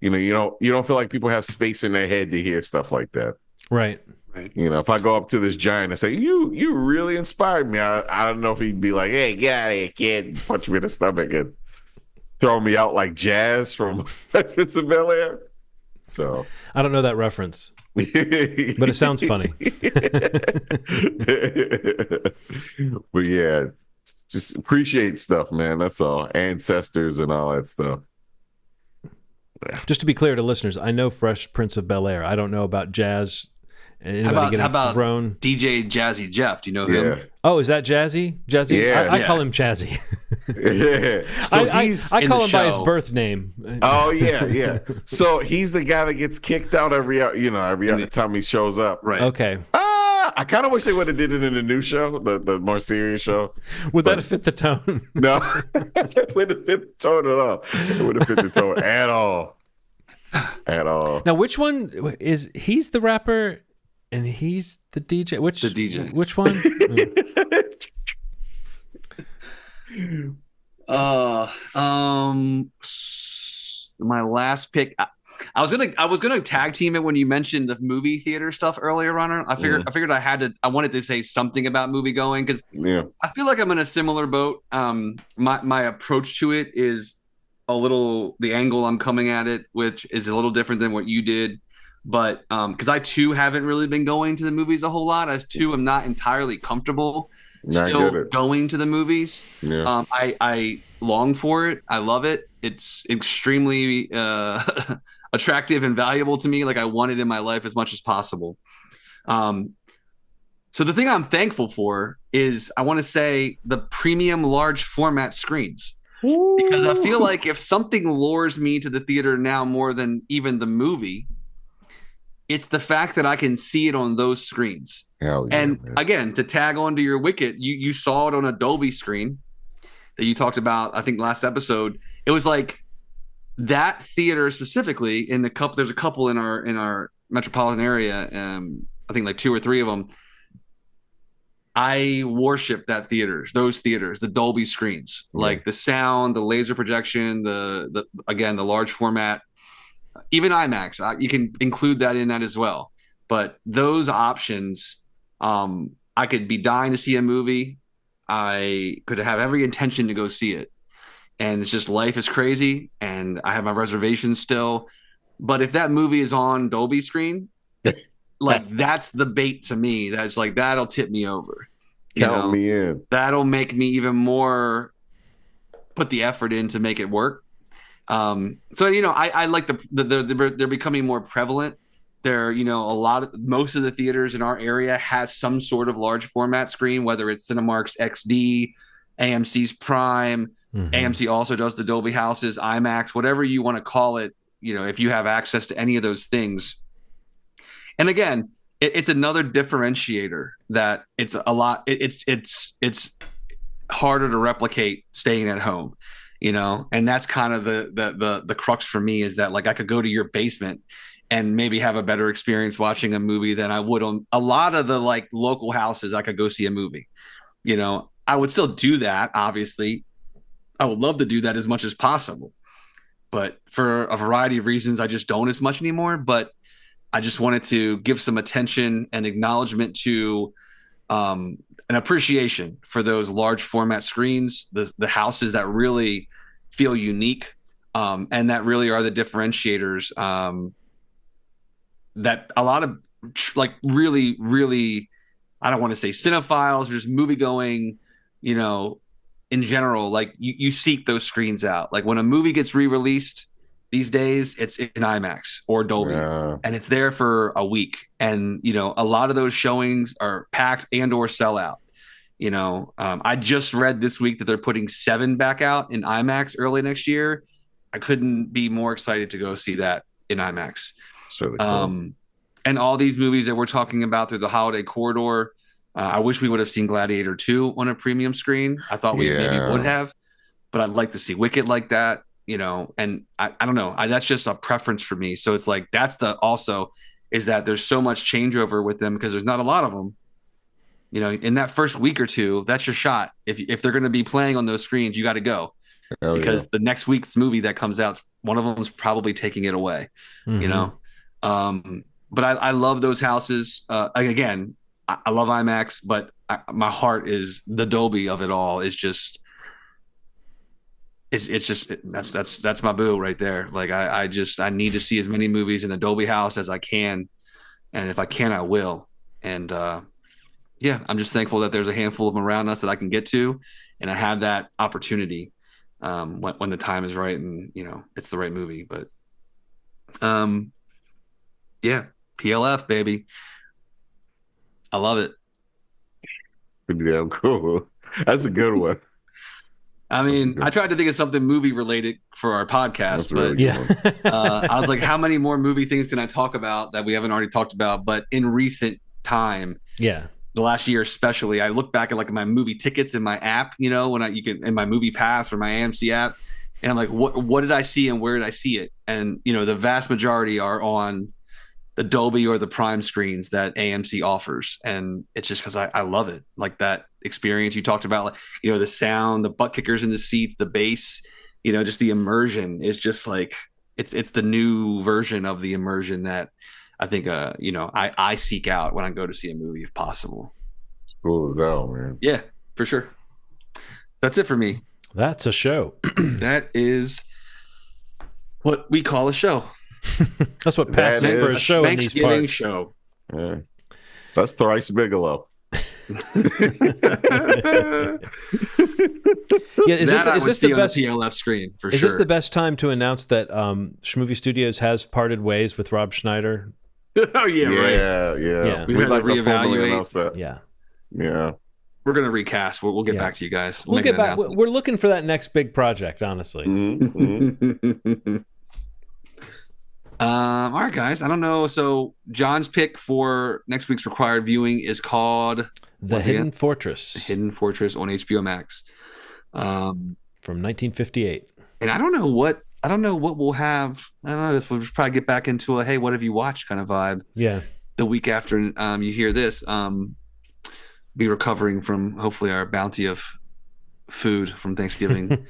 You don't feel like people have space in their head to hear stuff like that. Right. If I go up to this giant and say, you really inspired me, I don't know if he'd be like, hey, get out of here, kid, punch me in the stomach and throw me out like Jazz from Prince of Bel-Air. So I don't know that reference, but it sounds funny. But yeah, just appreciate stuff, man. That's all. Ancestors and all that stuff. Just to be clear to listeners, I know Fresh Prince of Bel-Air. I don't know about Jazz. How about thrown? DJ Jazzy Jeff? Do you know him? Oh, is that Jazzy? Yeah, I call him Jazzy. Yeah. So I call him by his birth name. Oh yeah. So he's the guy that gets kicked out every other time he shows up. Right. Okay. I kind of wish they would have did it in the new show, the more serious show. Would that have fit the tone? No, it wouldn't have fit the tone at all. It wouldn't have fit the tone at all. At all. Now, which one is he's the rapper and he's the DJ? The DJ. Which one? My last pick. I was gonna tag team it when you mentioned the movie theater stuff earlier, Runner. I figured I wanted to say something about movie going because I feel like I'm in a similar boat. My approach to it is the angle I'm coming at it, which is a little different than what you did. But because I too haven't really been going to the movies a whole lot, I'm not entirely comfortable still going to the movies. Yeah. I long for it. I love it. It's extremely attractive and valuable to me. Like I want it in my life as much as possible. So the thing I'm thankful for is I want to say the premium large format screens. Ooh. Because I feel like if something lures me to the theater now more than even the movie, it's the fact that I can see it on those screens. Hell yeah, and man. Again, to tag on to your Wicket, you saw it on a Dolby screen that you talked about, I think last episode. It was like that theater specifically in the couple. There's a couple in our metropolitan area. I think like 2 or 3 of them. I worship those theaters, the Dolby screens, like the sound, the laser projection, the large format. even IMAX, you can include that in that as well. But those options, I could be dying to see a movie. I could have every intention to go see it. And it's just life is crazy and I have my reservations still. But if that movie is on Dolby screen, like that's the bait to me. That's like, that'll tip me over. Count me in. That'll make me even more put the effort in to make it work. So, I like they're becoming more prevalent. They're, most of the theaters in our area has some sort of large format screen, whether it's Cinemark's XD, AMC's Prime. AMC also does the Dolby houses, IMAX, whatever you want to call it. If you have access to any of those things. And again, it's another differentiator that it's a lot. It's harder to replicate staying at home, and that's kind of the crux for me is that like I could go to your basement and maybe have a better experience watching a movie than I would on a lot of the like local houses. I could go see a movie, I would still do that. Obviously, I would love to do that as much as possible, but for a variety of reasons, I just don't as much anymore. But I just wanted to give some attention and acknowledgement to an appreciation for those large format screens, the houses that really feel unique, and that really are the differentiators that a lot of like really, really, I don't want to say cinephiles, just movie going, in general, like you seek those screens out. Like when a movie gets re-released these days, it's in IMAX or Dolby, and it's there for a week. And a lot of those showings are packed and or sell out. I just read this week that they're putting 7 back out in IMAX early next year. I couldn't be more excited to go see that in IMAX. That's really cool. And all these movies that we're talking about through the holiday corridor. I wish we would have seen Gladiator 2 on a premium screen. I thought we maybe would have, but I'd like to see Wicked like that, and I don't know. That's just a preference for me. So it's like, that's is that there's so much changeover with them because there's not a lot of them, in that first week or two, that's your shot. If they're going to be playing on those screens, you got to go because the next week's movie that comes out, one of them is probably taking it away, but I love those houses. Again, I love IMAX, but my heart is the Dolby of it all. Is just, that's my boo right there. Like I need to see as many movies in the Dolby house as I can, and if I can, I will. And I'm just thankful that there's a handful of them around us that I can get to, and I have that opportunity when the time is right and it's the right movie. But PLF baby. I love it. Yeah, cool. That's a good one. I mean, I tried to think of something movie related for our podcast, but I was like, how many more movie things can I talk about that we haven't already talked about? But in recent time, the last year especially, I look back at like my movie tickets in my app, when you can in my Movie Pass or my AMC app, and I'm like, what did I see and where did I see it? And the vast majority are on the Dolby or the Prime screens that AMC offers. And it's just because I love it. Like that experience you talked about, like, the sound, the butt kickers in the seats, the bass, just the immersion is just like, it's the new version of the immersion that I think, I seek out when I go to see a movie if possible. Cool as hell, man. Yeah, for sure. That's it for me. That's a show. That is what we call a show. That's what passes for a show in these parts. Show. Yeah. That's Thrice Bigelow. Is this the best PLF screen for sure? Is this the best time to announce that Schmovie Studios has parted ways with Rob Schneider? Oh yeah, right. Yeah. We'd like to reevaluate that. Yeah. We're gonna recast. We'll get back to you guys. We'll get back. We're looking for that next big project, honestly. Mm-hmm. All right, guys. I don't know. So John's pick for next week's required viewing is called The Hidden Fortress. The Hidden Fortress on HBO Max. From 1958. And I don't know what we'll have. I don't know. We'll probably get back into a hey, what have you watched kind of vibe. Yeah. The week after you hear this, be recovering from hopefully our bounty of food from Thanksgiving.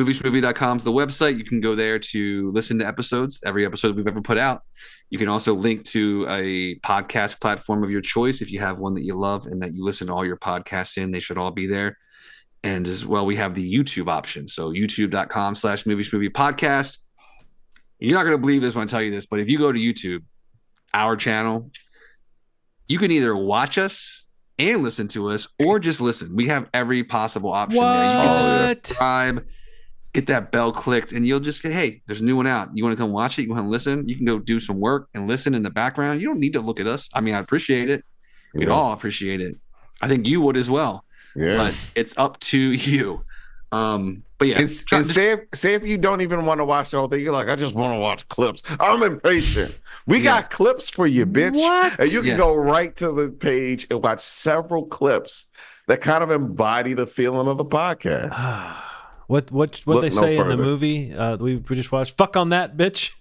Schmovie.com is the website. You can go there to listen to episodes, every episode we've ever put out. You can also link to a podcast platform of your choice if you have one that you love and that you listen to all your podcasts in. They should all be there. And as well, we have the YouTube option. So youtube.com/movie podcast. You're not going to believe this when I tell you this, but if you go to YouTube, our channel, you can either watch us and listen to us or just listen. We have every possible option there. You can just subscribe, get that bell clicked, and you'll just say, hey, there's a new one out. You want to come watch it? You want to listen? You can go do some work and listen in the background. You don't need to look at us. I mean, I appreciate it. We'd all appreciate it. I think you would as well. Yeah. But it's up to you. But yeah. And say if you don't even want to watch the whole thing, you're like, I just want to watch clips. I'm impatient. We got clips for you, bitch. What? And you can go right to the page and watch several clips that kind of embody the feeling of the podcast. What they say in the movie we just watched? Fuck on that, bitch.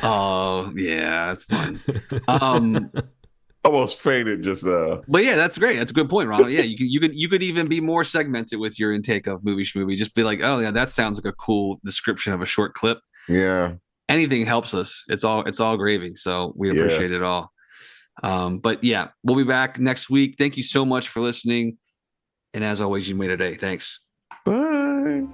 Oh yeah, that's fun. Almost fainted just But yeah, that's great. That's a good point, Ronald. Yeah, you could even be more segmented with your intake of movie schmovie. Just be like, oh yeah, that sounds like a cool description of a short clip. Yeah. Anything helps us. It's all gravy. So we appreciate it all. But yeah, we'll be back next week. Thank you so much for listening. And as always, you made a day. Thanks. Bye.